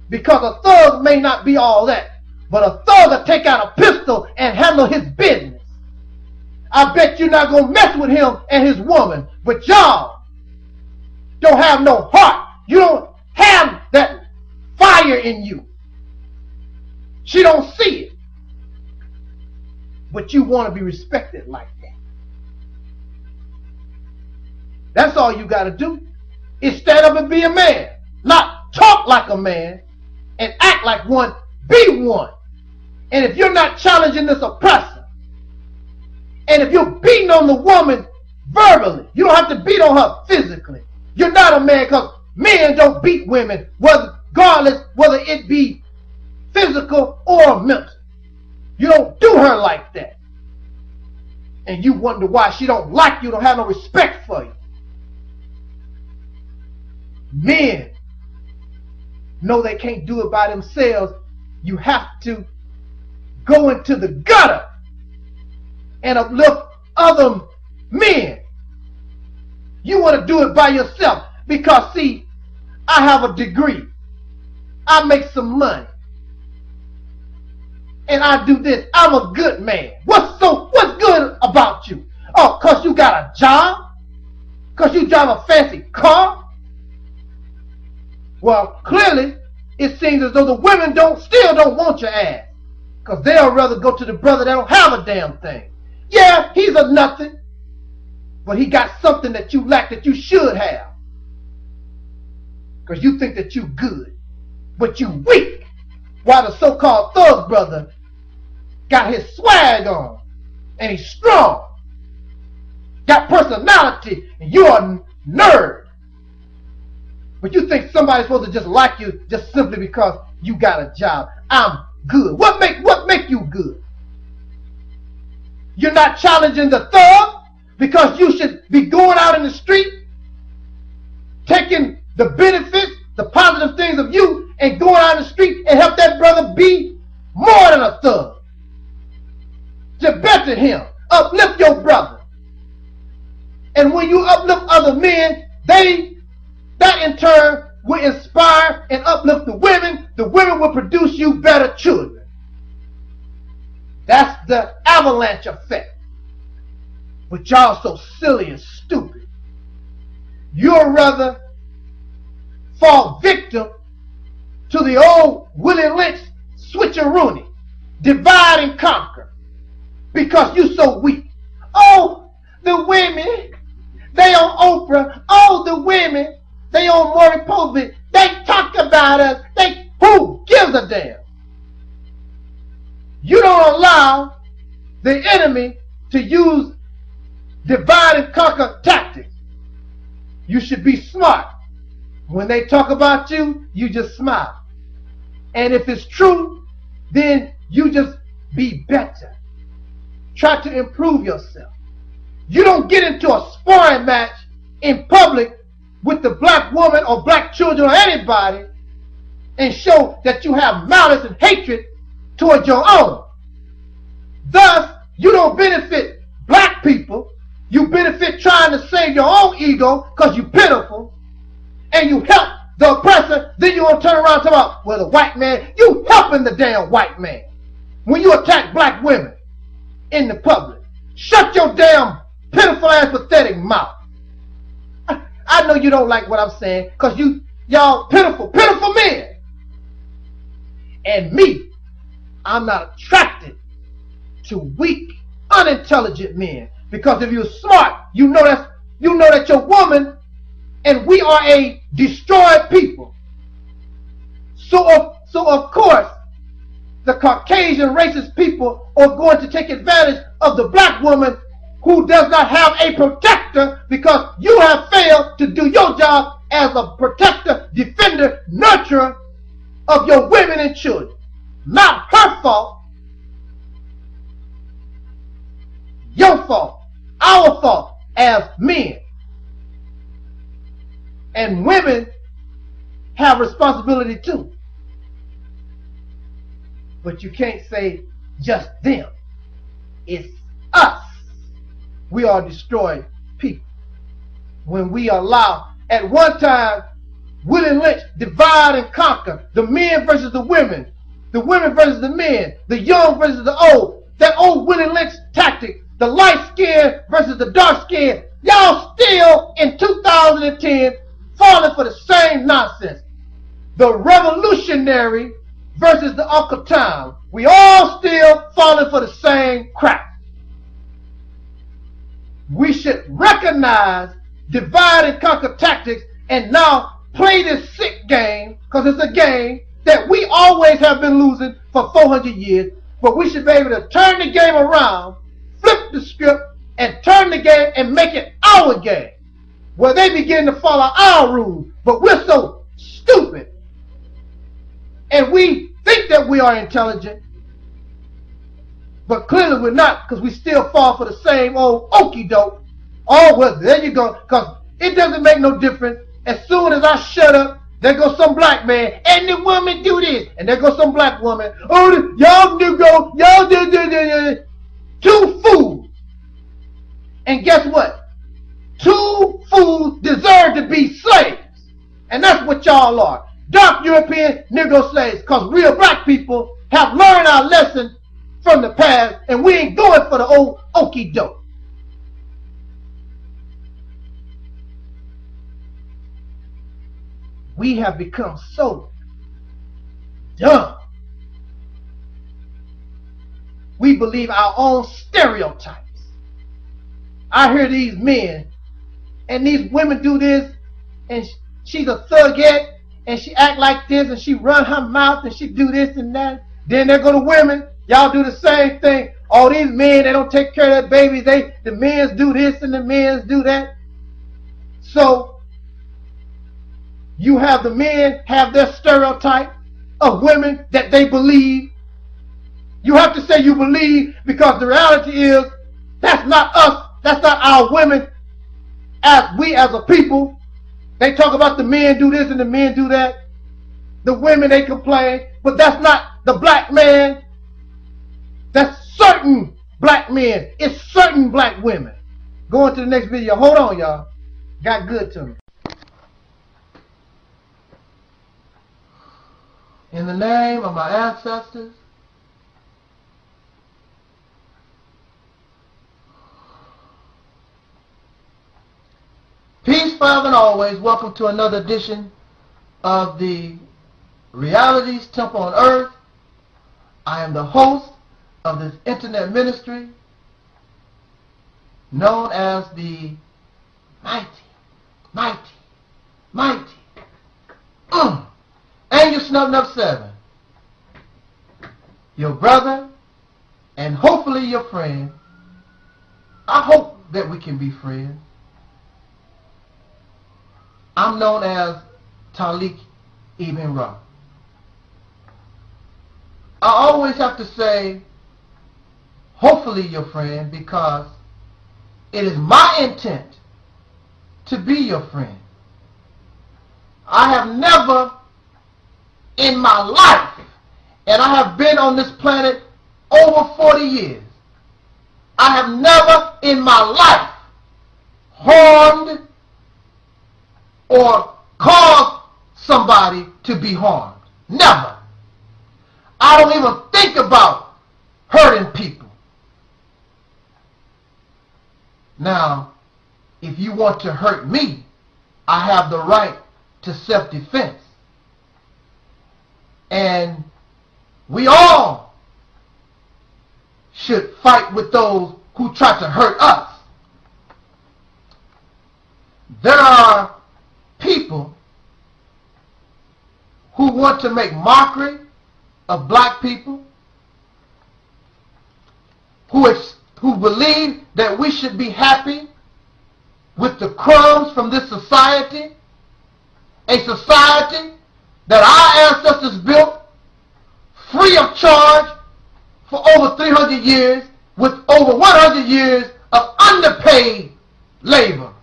Because a thug may not be all that, but a thug will take out a pistol and handle his business. I bet you're not going to mess with him and his woman, but y'all don't have no heart. You don't have that fire in you. She don't see it. But you want to be respected like that. That's all you got to do is stand up and be a man. Not talk like a man and act like one, be one. And if you're not challenging this oppressor, and if you're beating on the woman verbally, you don't have to beat on her physically. You're not a man, because men don't beat women, regardless whether it be physical or mental. You don't do her like that. And you wonder why she don't like you, don't have no respect for you. Men know they can't do it by themselves. You have to go into the gutter and uplift other men. You want to do it by yourself because, see, I have a degree. I make some money. And I do this. I'm a good man. What's good about you? Oh, because you got a job? Because you drive a fancy car? Well, clearly, it seems as though the women still don't want your ass. Because they'll rather go to the brother that don't have a damn thing. Yeah, he's a nothing. But he got something that you lack that you should have. Because you think that you good. But you weak. While the so-called thug brother got his swag on. And he's strong. Got personality. And you're a nerd. But you think somebody's supposed to just like you just simply because you got a job. I'm good. What make you good? You're not challenging the thug because you should be going out in the street taking the benefits, the positive things of you, and going out in the street and help that brother be more than a thug. To better him. Uplift your brother. And when you uplift other men, that in turn will inspire and uplift the women. The women will produce you better children. That's the avalanche effect. But y'all so silly and stupid. You'll rather fall victim to the old Willie Lynch switcheroonie. Divide and conquer. Because you so weak. Oh, the women, they on Oprah. Oh, the women, they on Maury Povich. They talk about us. Who gives a damn? You don't allow the enemy to use divide and conquer tactics. You should be smart. When they talk about you, you just smile. And if it's true, then you just be better. Try to improve yourself. You don't get into a sparring match in public with the black woman or black children or anybody and show that you have malice and hatred towards your own. Thus, you don't benefit black people. You benefit trying to save your own ego because you're pitiful. And you help the oppressor. Then you want to turn around and talk about, well, the white man, you helping the damn white man. When you attack black women in the public. Shut your damn pitiful ass pathetic mouth. I know you don't like what I'm saying because y'all pitiful men. And me, I'm not attracted to weak, unintelligent men. Because if you're smart, you know that you're woman and we are a destroyed people. So of course, the Caucasian racist people are going to take advantage of the black woman who does not have a protector because you have failed to do your job as a protector, defender, nurturer of your women and children. Not her fault. Your fault. Our fault as men. And women have responsibility too. But you can't say just them. It's us. We are destroyed people. When we allow, at one time, Willie Lynch divide and conquer. The men versus the women versus the men, the young versus the old. That old Willie Lynch tactic, the light skin versus the dark skin. Y'all still in 2010 falling for the same nonsense. The revolutionary versus the Uncle Tom. We all still falling for the same crap. We should recognize divide and conquer tactics and now play this sick game, because it's a game that we always have been losing for 400 years, but we should be able to turn the game around, flip the script, and turn the game and make it our game, where they begin to follow our rules, but we're so stupid. And we think that we are intelligent, but clearly we're not, because we still fall for the same old okie doke. Oh, well, there you go, because it doesn't make no difference. As soon as I shut up, there goes some black man, and the woman do this, and there goes some black woman. Oh, y'all do go, y'all do. Two fools. And guess what? Two fools deserve to be slaves. And that's what y'all are. Dark European Negro slaves. Because real black people have learned our lesson from the past, and we ain't going for the old okie doke. We have become so dumb. We believe our own stereotypes. I hear these men and these women do this, and she's a thugette, and she act like this, and she run her mouth, and she do this and that. Then there go the women. Y'all do the same thing. All these men, they don't take care of their babies. The men's do this and the men's do that. So you have the men have their stereotype of women that they believe. You have to say you believe, because the reality is that's not us. That's not our women. As we as a people, they talk about the men do this and the men do that. The women, they complain, but that's not the black man. That's certain black men. It's certain black women. Going to the next video. Hold on, y'all. Got good to me. In the name of my ancestors, peace forever and always. Welcome to another edition of the Reality's Temple on Earth. I am the host of this internet ministry known as the mighty Angelsnupnup7. Your brother and hopefully your friend. I hope that we can be friends. I'm known as Taalik Ibn'rad. I always have to say, hopefully your friend, because it is my intent to be your friend. I have never in my life, and I have been on this planet over 40 years, I have never in my life harmed or caused somebody to be harmed. Never. I don't even think about hurting people. Now, if you want to hurt me, I have the right to self-defense. And we all should fight with those who try to hurt us. There are people who want to make mockery of black people, who believe that we should be happy with the crumbs from this society, a society that our ancestors built free of charge for over 300 years, with over 100 years of underpaid labor.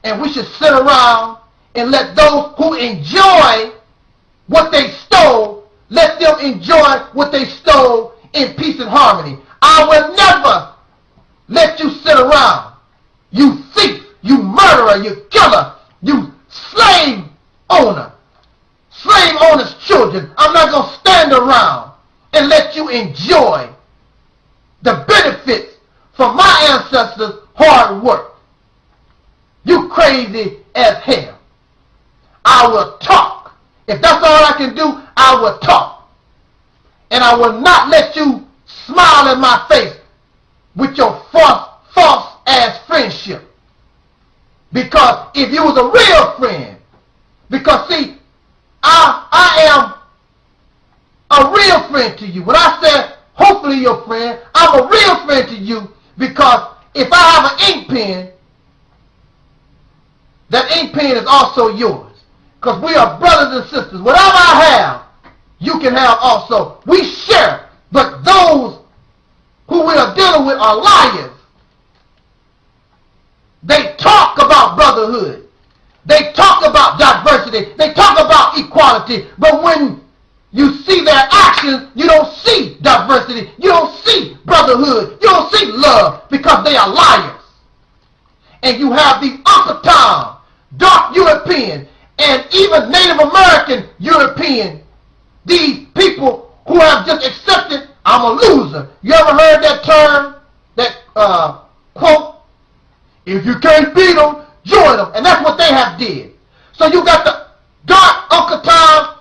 And we should sit around and let those who enjoy what they stole, let them enjoy what they stole in peace and harmony. I will never let you sit around, you thief, you murderer, you killer, you slave owner, slave owner's children. I'm not going to stand around and let you enjoy the benefits from my ancestors' hard work. You crazy as hell. I will talk. If that's all I can do, I will talk. And I will not let you smile in my face with your false ass friendship. Because if you was a real friend, because see, I am a real friend to you. When I said hopefully your friend, I'm a real friend to you, because if I have an ink pen, that ink pen is also yours. Because we are brothers and sisters. Whatever I have, you can have also. We share, but those who we are dealing with are liars. They talk about brotherhood. They talk about diversity. They talk about equality. But when you see their actions, you don't see diversity. You don't see brotherhood. You don't see love because they are liars. And you have the Uncle Tom, dark European, and even Native American European, these people who have just accepted, I'm a loser. You ever heard that term, that quote, if you can't beat them, join them. And that's what they have did. So you got the dark Uncle Tom,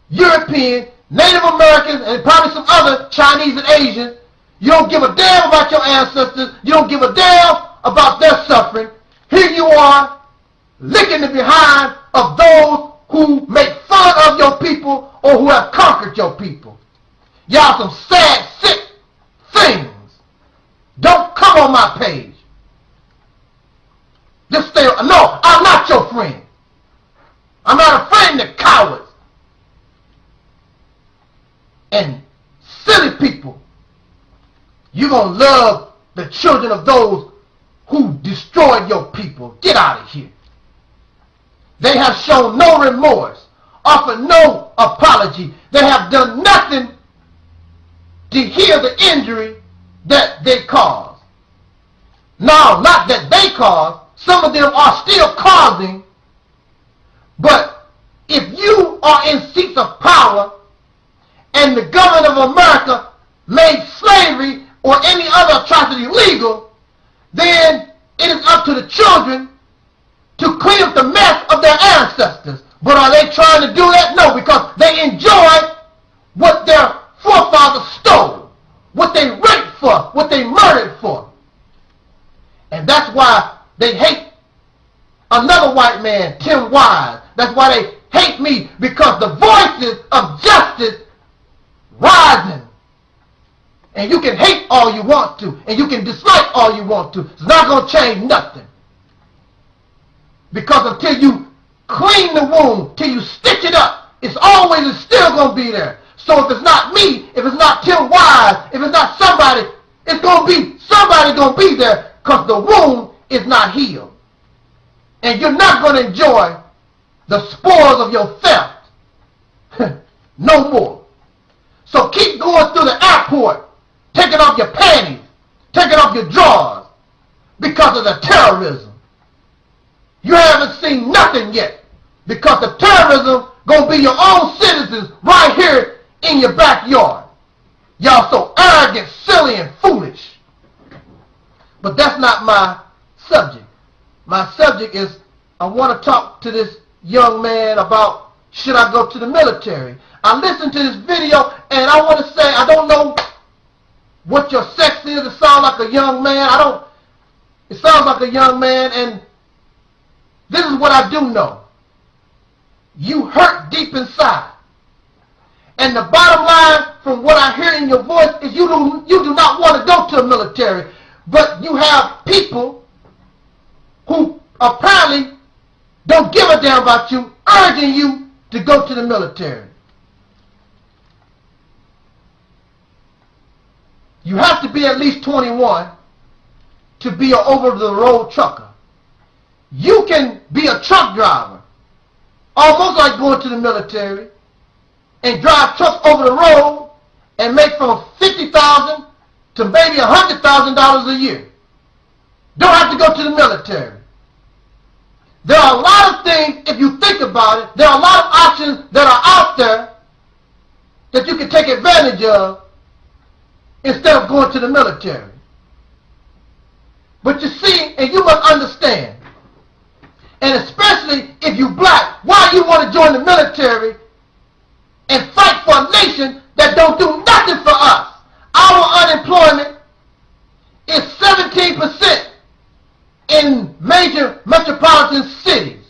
European, Native Americans, and probably some other Chinese and Asians. You don't give a damn about your ancestors. You don't give a damn about their suffering. Here you are, licking the behind of those who make fun of your people or who have conquered your people. Y'all some sad, sick things. Don't come on my page. Just stay. No, I'm not your friend. I'm not a friend to cowards and silly people. You're going to love the children of those who destroyed your people. Get out of here. They have shown no remorse, offered no apology. They have done nothing to heal the injury that they caused. No, not that they caused. Some of them are still causing. But if you are in seats of power and the government of America made slavery or any other atrocity legal, then it is up to the children to clean up the mess of their ancestors. But are they trying to do that? No, because they enjoy what their forefathers stole, what they raped for, what they murdered for. And that's why they hate another white man, Tim Wise. That's why they hate me, because the voices of justice rising. And you can hate all you want to, and you can dislike all you want to. It's not going to change nothing. Because until you clean the wound, till you stitch it up, it's always and still going to be there. So if it's not me, if it's not Tim Wise, if it's not somebody, it's going to be somebody going to be there, because the wound is not healed. And you're not going to enjoy the spoils of your theft no more. So keep going through the airport, taking off your panties, taking off your drawers, because of the terrorism. You haven't seen nothing yet, because the terrorism going to be your own citizens right here in your backyard. Y'all so arrogant, silly, and foolish. But that's not my subject. My subject is, I want to talk to this young man about, should I go to the military? I listened to this video, and I want to say, I don't know what your sex is. It sounds like a young man. It sounds like a young man, and this is what I do know. You hurt deep inside. And the bottom line, from what I hear in your voice, is you do not want to go to the military. But you have people who apparently don't give a damn about you, urging you to go to the military. You have to be at least 21 to be an over-the-road trucker. You can be a truck driver, almost like going to the military, and drive trucks over the road and make from $50,000 to maybe $100,000 a year. Don't have to go to the military. There are a lot of things, if you think about it, there are a lot of options that are out there that you can take advantage of instead of going to the military. But you see, and you must understand, and especially if you're black, why you want to join the military and fight for a nation that don't do nothing for us. Our unemployment is 17% in major metropolitan cities,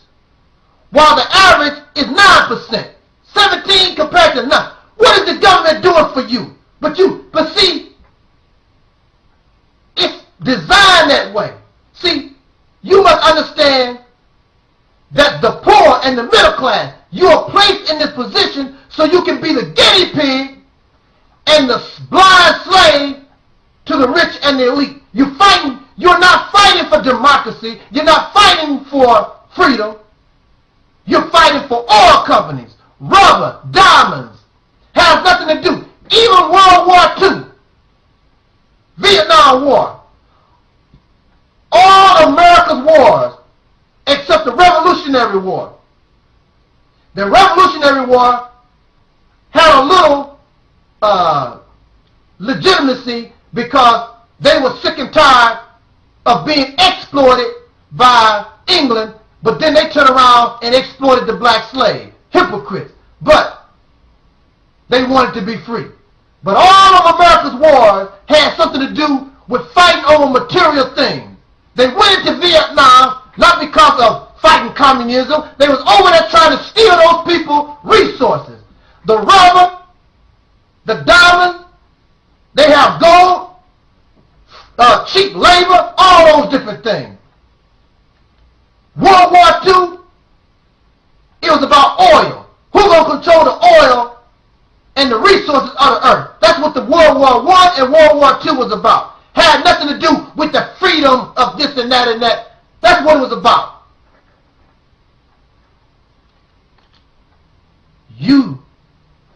while the average is 9%. 17 compared to 9. What is the government doing for you? But see, it's designed that way. See, you must understand that the poor and the middle class, you are placed in this position so you can be the guinea pig and the blind slave to the rich and the elite. You're not fighting for democracy. You're not fighting for freedom. You're fighting for oil companies, rubber, diamonds. Has nothing to do. Even World War II, Vietnam War, all America's wars except the Revolutionary War. The Revolutionary War had a little legitimacy because they were sick and tired of being exploited by England, but then they turned around and exploited the black slave. Hypocrites. But they wanted to be free. But all of America's wars had something to do with fighting over material things. They went into Vietnam not because of fighting communism. They was over there trying to steal those people resources. The rubber, the diamond, they have gold, cheap labor, all those different things. World War II, it was about oil. Who's going to control the oil and the resources of the earth? That's what the World War I and World War II was about. Had nothing to do with the freedom of this and that and that. That's what it was about.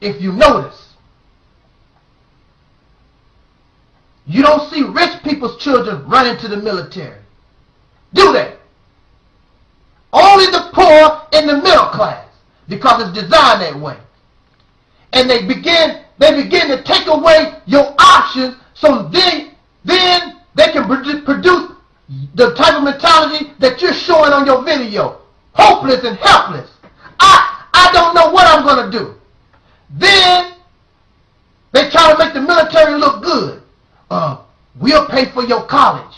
If you notice, you don't see rich people's children running to the military. Do they? Only the poor and the middle class, because it's designed that way. And they begin to take away your options, so then they can produce the type of mentality that you're showing on your video. Hopeless and helpless. I don't know what I'm going to do. Then they try to make the military look good. We'll pay for your college.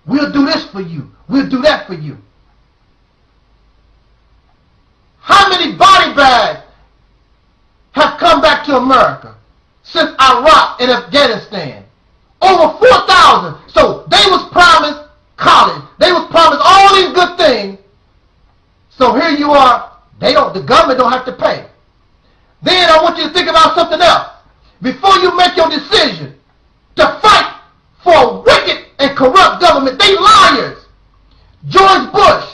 We'll do this for you. We'll do that for you. How many body bags have come back to America since Iraq and Afghanistan? Over 4,000. So they was promised college. They was promised all these good things. So here you are. The government don't have to pay. Then I want you to think about something else. Before you make your decision to fight for a wicked and corrupt government, they liars. George Bush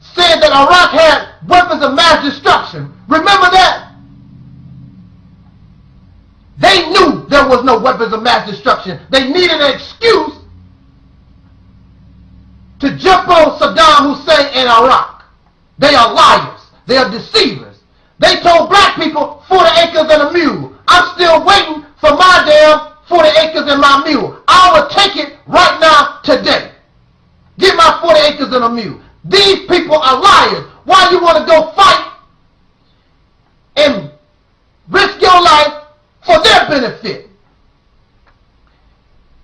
said that Iraq had weapons of mass destruction. Remember that? They knew there was no weapons of mass destruction. They needed an excuse to jump on Saddam Hussein in Iraq. They are liars. They are deceivers. They told black people 40 acres and a mule. I'm still waiting for my damn 40 acres and my mule. I will take it right now today. Give my 40 acres and a mule. These people are liars. Why you want to go fight and risk your life for their benefit?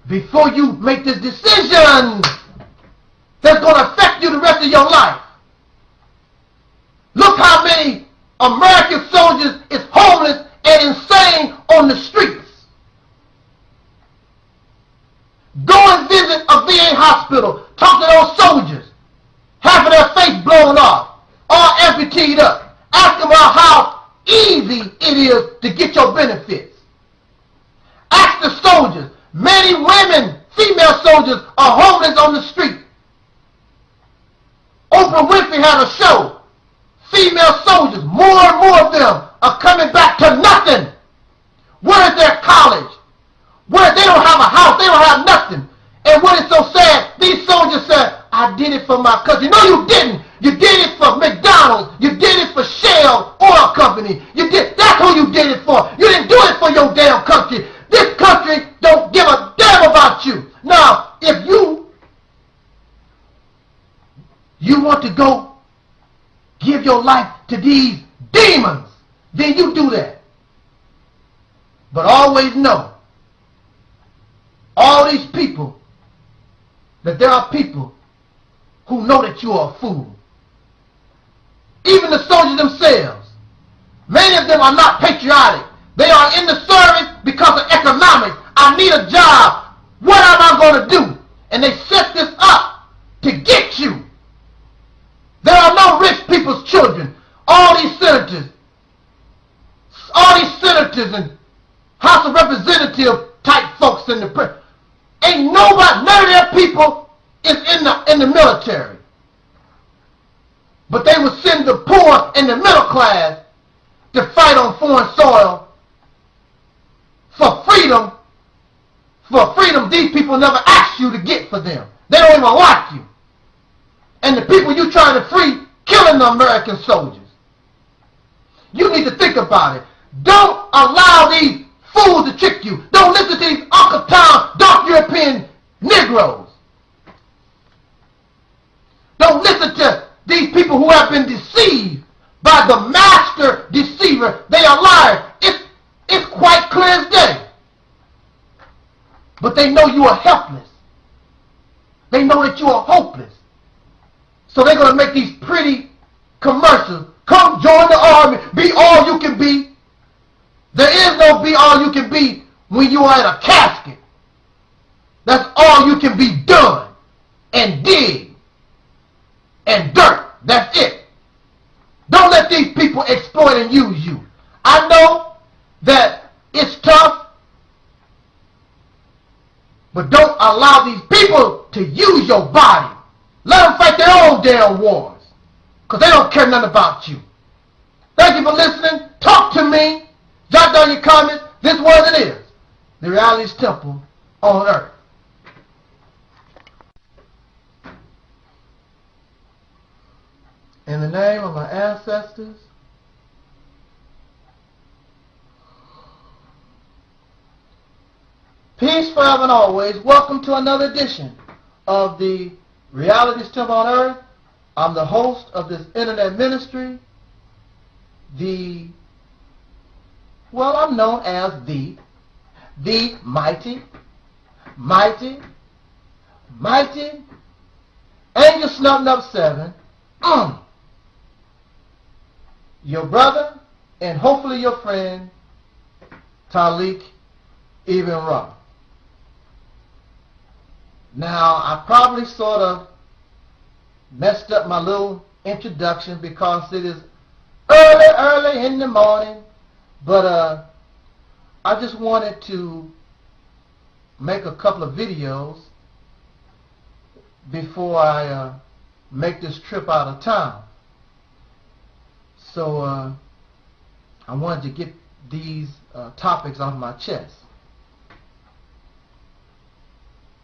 Before you make this decision that's going to affect you the rest of your life. Look how many American soldiers is homeless and insane on the streets. Go and visit a VA hospital. Talk to those soldiers. Half of their face blown off. All amputated up. Ask them about how easy it is to get your benefits. Ask the soldiers. Many women, female soldiers, are homeless on the street. Oprah Winfrey had a show. Female soldiers, more and more of them are coming back to nothing. Where is their college? Where they don't have a house, they don't have nothing. And what is so sad, these soldiers said, I did it for my country. No, you didn't. You did it for McDonald's. You did it for Shell Oil Company. That's who you did it for. You didn't do it for your damn country. This country don't give a damn about you. Now, if you want to go give your life to these demons, then you do that. But always know, all these people, that there are people who know that you are a fool. Even the soldiers themselves, many of them are not patriotic. They are in the service because of economics. I need a job. What am I going to do? And they set this up to get you. There are no rich people's children. All these senators, judges and House of Representative type folks in the prison. Ain't nobody, none of their people is in the military. But they would send the poor and the middle class to fight on foreign soil for freedom. For freedom these people never asked you to get for them. They don't even like you. And the people you trying to free killing the American soldiers. You need to think about it. Don't allow these fools to trick you. Don't listen to these Uncle Tom, dark European Negroes. Don't listen to these people who have been deceived by the master deceiver. They are liars. It's quite clear as day. But they know you are helpless. They know that you are hopeless. So they're going to make these pretty commercials. Come join the army. Be all you can be. There is no be all you can be when you are in a casket. That's all you can be done and dig and dirt. That's it. Don't let these people exploit and use you. I know that it's tough, but don't allow these people to use your body. Let them fight their own damn wars, because they don't care nothing about you. Thank you for listening. Talk to me. Jot down your comments. This what it is. The Reality's Temple on Earth. In the name of my ancestors, peace forever and always. Welcome to another edition of the Reality's Temple on Earth. I'm the host of this internet ministry. I'm known as the mighty Angelsnupnup7. Your brother and hopefully your friend, Taalik, Ibn'rad. Now, I probably sort of messed up my little introduction because it is early in the morning, but I just wanted to make a couple of videos before I make this trip out of town. So I wanted to get these topics off my chest.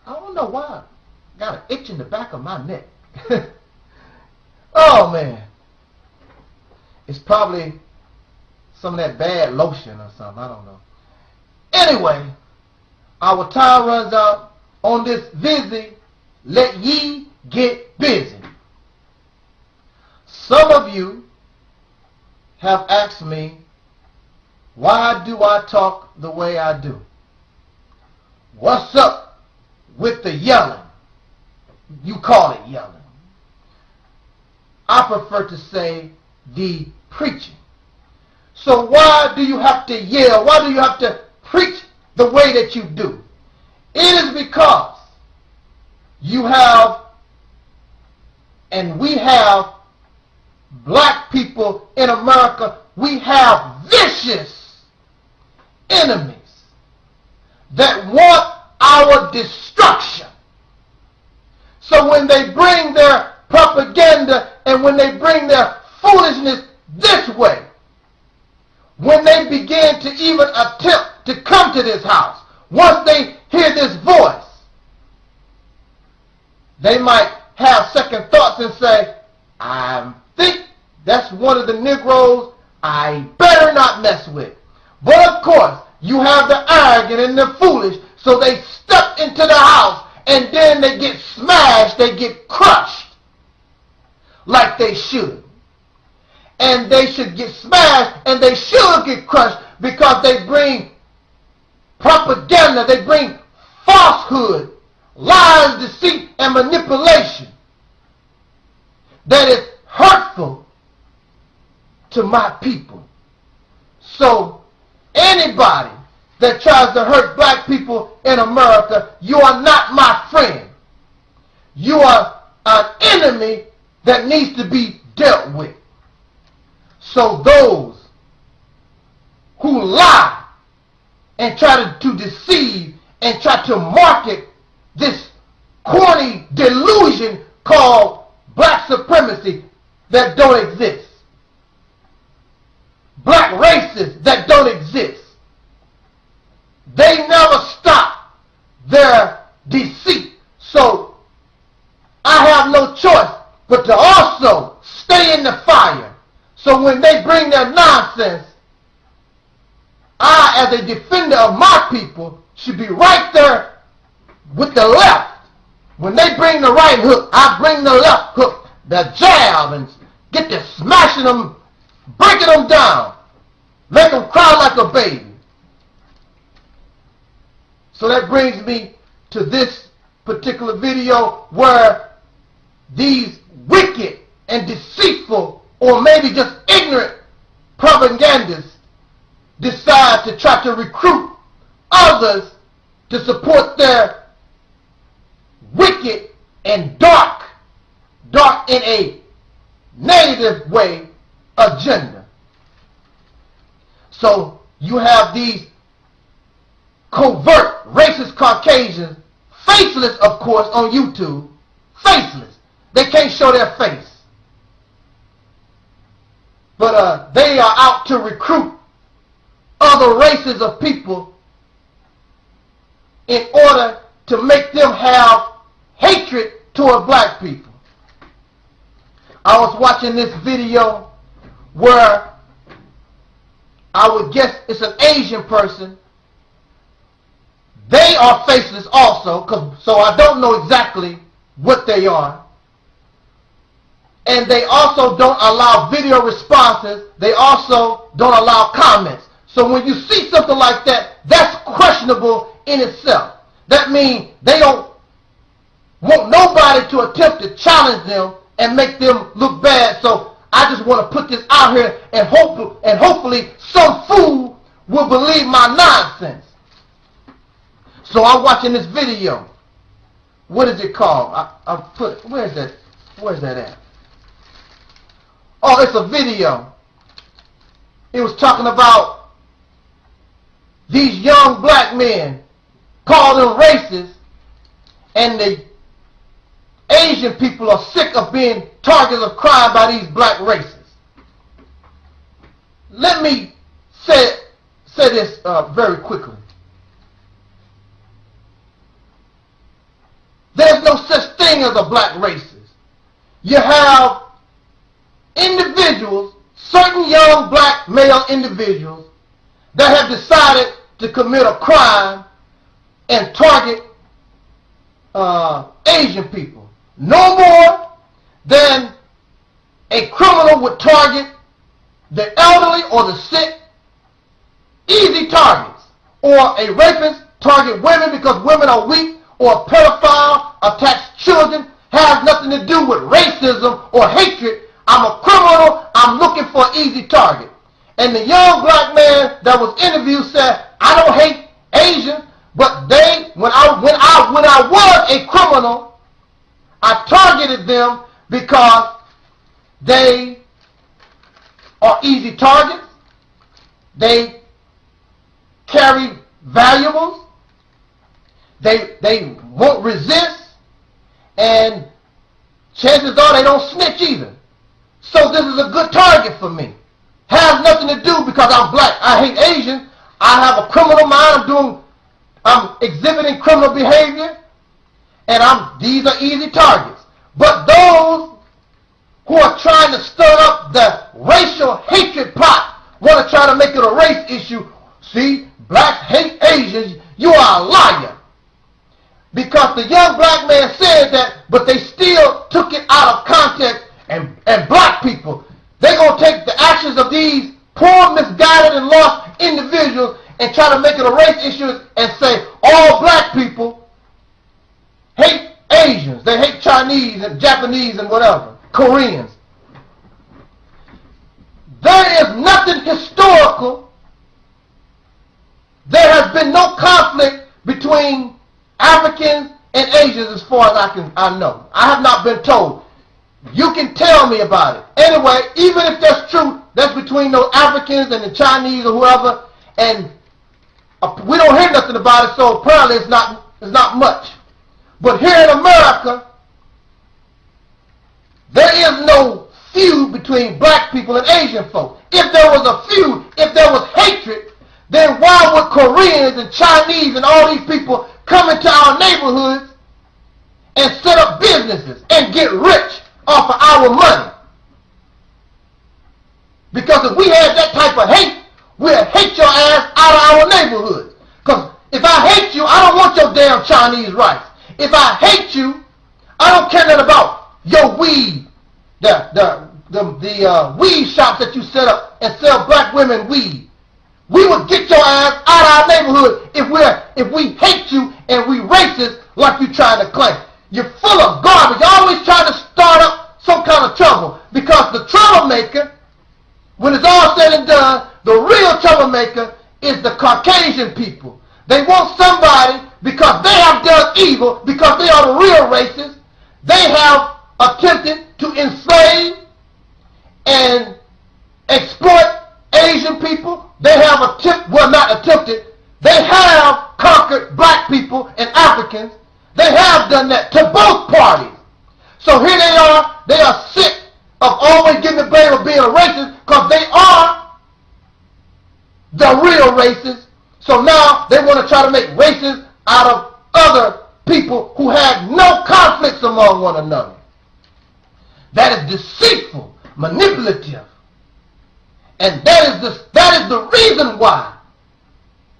I don't know why I got an itch in the back of my neck. Oh man, it's probably some of that bad lotion or something, I don't know. Anyway, our time runs out on this visit. Let ye get busy. Some of you have asked me, why do I talk the way I do? What's up with the yelling? You call it yelling. I prefer to say the preaching. So why do you have to yell? Why do you have to preach the way that you do? It is because you have, and we have, black people in America, we have vicious enemies that want our destruction. So when they bring their propaganda and when they bring their foolishness this way, when they begin to even attempt to come to this house, once they hear this voice, they might have second thoughts and say, I think that's one of the Negroes I better not mess with. But of course, you have the arrogant and the foolish, so they step into the house and then they get smashed, they get crushed like they should. And they should get smashed and they should get crushed because they bring propaganda, they bring falsehood, lies, deceit, and manipulation that is hurtful to my people. So anybody that tries to hurt black people in America, you are not my friend. You are an enemy that needs to be dealt with. So those who lie and try to deceive and try to market this corny delusion called black supremacy that don't exist. Black races that don't exist. They never stop their deceit. So I have no choice but to also stay in the fire. So when they bring their nonsense, I, as a defender of my people, should be right there with the left. When they bring the right hook, I bring the left hook, the jab, and get to smashing them, breaking them down, make them cry like a baby. So that brings me to this particular video where these wicked and deceitful, or maybe just ignorant propagandists decide to try to recruit others to support their wicked and dark in a negative way agenda. So you have these covert racist Caucasians, faceless of course on YouTube, faceless. They can't show their face. But they are out to recruit other races of people in order to make them have hatred toward black people. I was watching this video where I would guess it's an Asian person. They are faceless also, so I don't know exactly what they are. And they also don't allow video responses. They also don't allow comments. So when you see something like that, that's questionable in itself. That means they don't want nobody to attempt to challenge them and make them look bad. So I just want to put this out here and hopefully some fool will believe my nonsense. So I'm watching this video. What is it called? I put, where's that at? Oh, it's a video. It was talking about these young black men, call them racist, and the Asian people are sick of being targets of crime by these black racists. Let me say this very quickly. There's no such thing as a black racist. You have individuals, certain young black male individuals, that have decided to commit a crime and target Asian people. No more than a criminal would target the elderly or the sick. Easy targets. Or a rapist target women because women are weak, or a pedophile attacks children. Has nothing to do with racism or hatred. I'm a criminal. I'm looking for an easy target. And the young black man that was interviewed said, I don't hate Asians, but when I was a criminal, I targeted them because they are easy targets. They carry valuables. They won't resist. And chances are they don't snitch either. So this is a good target for me. Has nothing to do because I'm black. I hate Asians. I have a criminal mind. I'm exhibiting criminal behavior. And these are easy targets. But those who are trying to stir up the racial hatred pot, want to try to make it a race issue. See, blacks hate Asians. You are a liar. Because the young black man said that, but they still took it out of context. And black people, they're going to take the actions of these poor, misguided, and lost individuals and try to make it a race issue and say all black people hate Asians. They hate Chinese and Japanese and whatever, Koreans. There is nothing historical. There has been no conflict between Africans and Asians as far as I know. I have not been told. You can tell me about it. Anyway, even if that's true, that's between those Africans and the Chinese or whoever. And We don't hear nothing about it, so apparently it's not much. But here in America, there is no feud between black people and Asian folks. If there was a feud, if there was hatred, then why would Koreans and Chinese and all these people come into our neighborhoods and set up businesses and get rich off of our money? Because if we had that type of hate, we'll hate your ass out of our neighborhoods. Because if I hate you, I don't want your damn Chinese rice. If I hate you, I don't care nothing about your weed, the weed shops that you set up and sell black women weed. We would get your ass out of our neighborhood if we hate you and we racist like you trying to claim. You're full of garbage. You're always trying to start up some kind of trouble. Because the troublemaker, when it's all said and done, the real troublemaker is the Caucasian people. They want somebody because they have done evil, because they are the real racists. They have attempted to enslave and exploit Asian people. They have not attempted. They have conquered black people and Africans. They have done that to both parties. So here they are. They are sick of always getting the blame of being a racist because they are the real racists. So now they want to try to make racists out of other people who had no conflicts among one another. That is deceitful, manipulative. And that is the reason why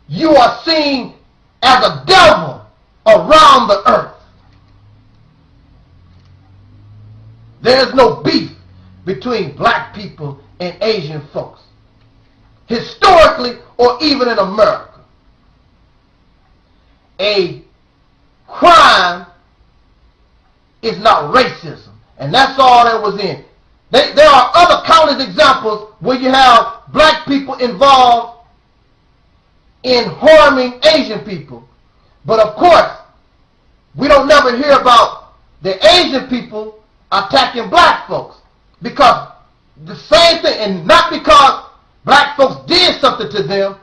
you are seen as a devil around the earth. There is no beef between black people and Asian folks, historically or even in America. A crime is not racism, and that's all that was in. There are other countless examples where you have black people involved in harming Asian people. But of course, we don't never hear about the Asian people attacking black folks. Because the same thing, and not because black folks did something to them,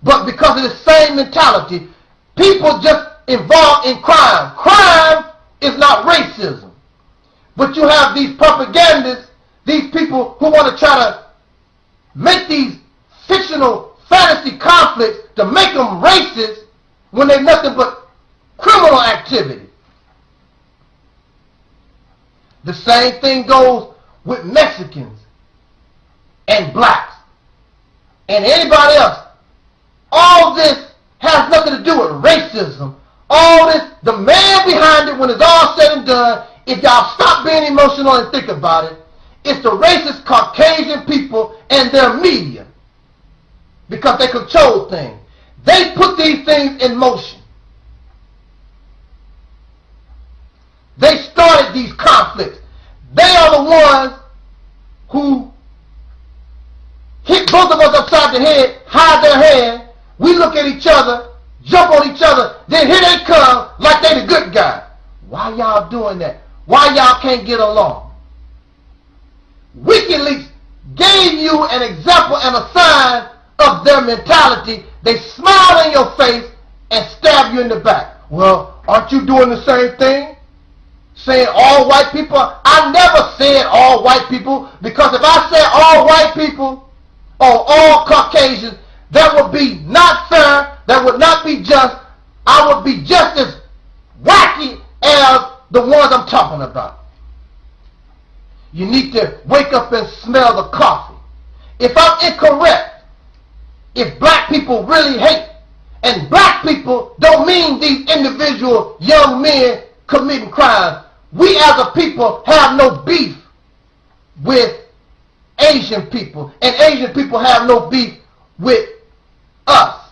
but because of the same mentality. People just involved in crime. Crime is not racism. But you have these propagandists, these people who want to try to make these fictional fantasy conflicts to make them racist when they're nothing but criminal activity. The same thing goes with Mexicans and blacks and anybody else. All this has nothing to do with racism. All this, the man behind it, when it's all said and done, if y'all stop being emotional and think about it, it's the racist Caucasian people and their media. Because they control things. They put these things in motion. They started these conflicts. They are the ones who hit both of us upside the head, hide their hand. We look at each other, jump on each other, then here they come like they the good guy. Why y'all doing that? Why y'all can't get along? WikiLeaks gave you an example and a sign of their mentality. They smile in your face and stab you in the back. Well, aren't you doing the same thing? Saying all white people? I never said all white people, because if I said all white people or all Caucasians, that would be not fair, that would not be just. I would be just as wacky as the ones I'm talking about. You need to wake up and smell the coffee. If I'm incorrect, if black people really hate, and black people don't mean these individual young men committing crimes, we as a people have no beef with Asian people, and Asian people have no beef with us.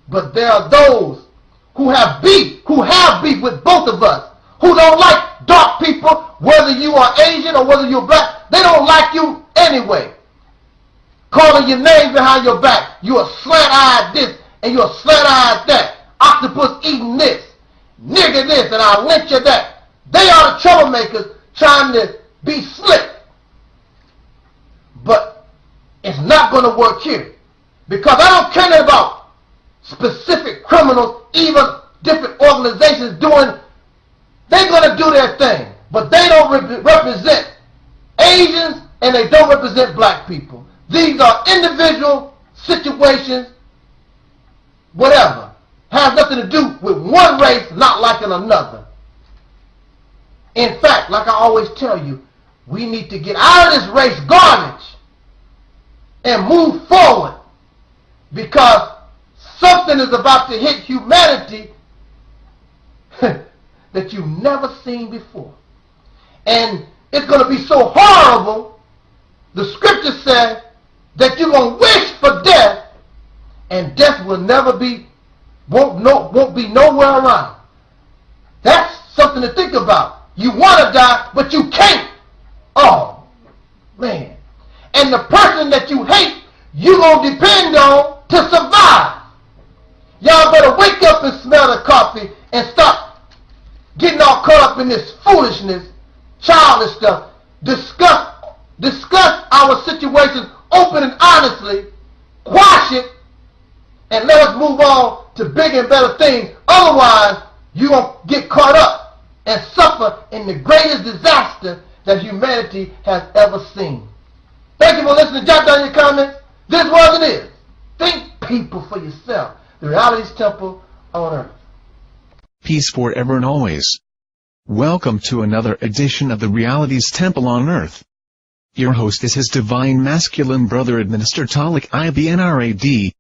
But there are those who have beef with both of us, who don't like dark people, whether you are Asian or whether you're black. They don't like you anyway. Calling your name behind your back. You're a slant-eyed this and you're a slant-eyed that. Octopus eating this. Nigger this, and I'll lynch you that. They are the troublemakers trying to be slick. But it's not going to work here. Because I don't care about specific criminals, even different organizations they're going to do their thing. But they don't represent Asians and they don't represent black people. These are individual situations, whatever. Has nothing to do with one race not liking another. In fact, like I always tell you, we need to get out of this race garbage and move forward, because something is about to hit humanity that you've never seen before. And it's going to be so horrible, the scripture says that you're going to wish for death, and death will never be, won't be nowhere around. That's something to think about. You want to die, but you can't. Oh, man. And the person that you hate, you're going to depend on to survive. Y'all better wake up and smell the coffee and stop getting all caught up in this foolishness, childish stuff. Discuss our situations open and honestly, quash it, and let us move on to bigger and better things. Otherwise, you're going to get caught up and suffer in the greatest disaster that humanity has ever seen. Thank you for listening. Jot down your comments. This was it is. Think, people, for yourself. The Reality's Temple on Earth. Peace forever and always. Welcome to another edition of the Reality's Temple on Earth. Your host is his divine masculine brother, Administrator Taalik Ibn'rad,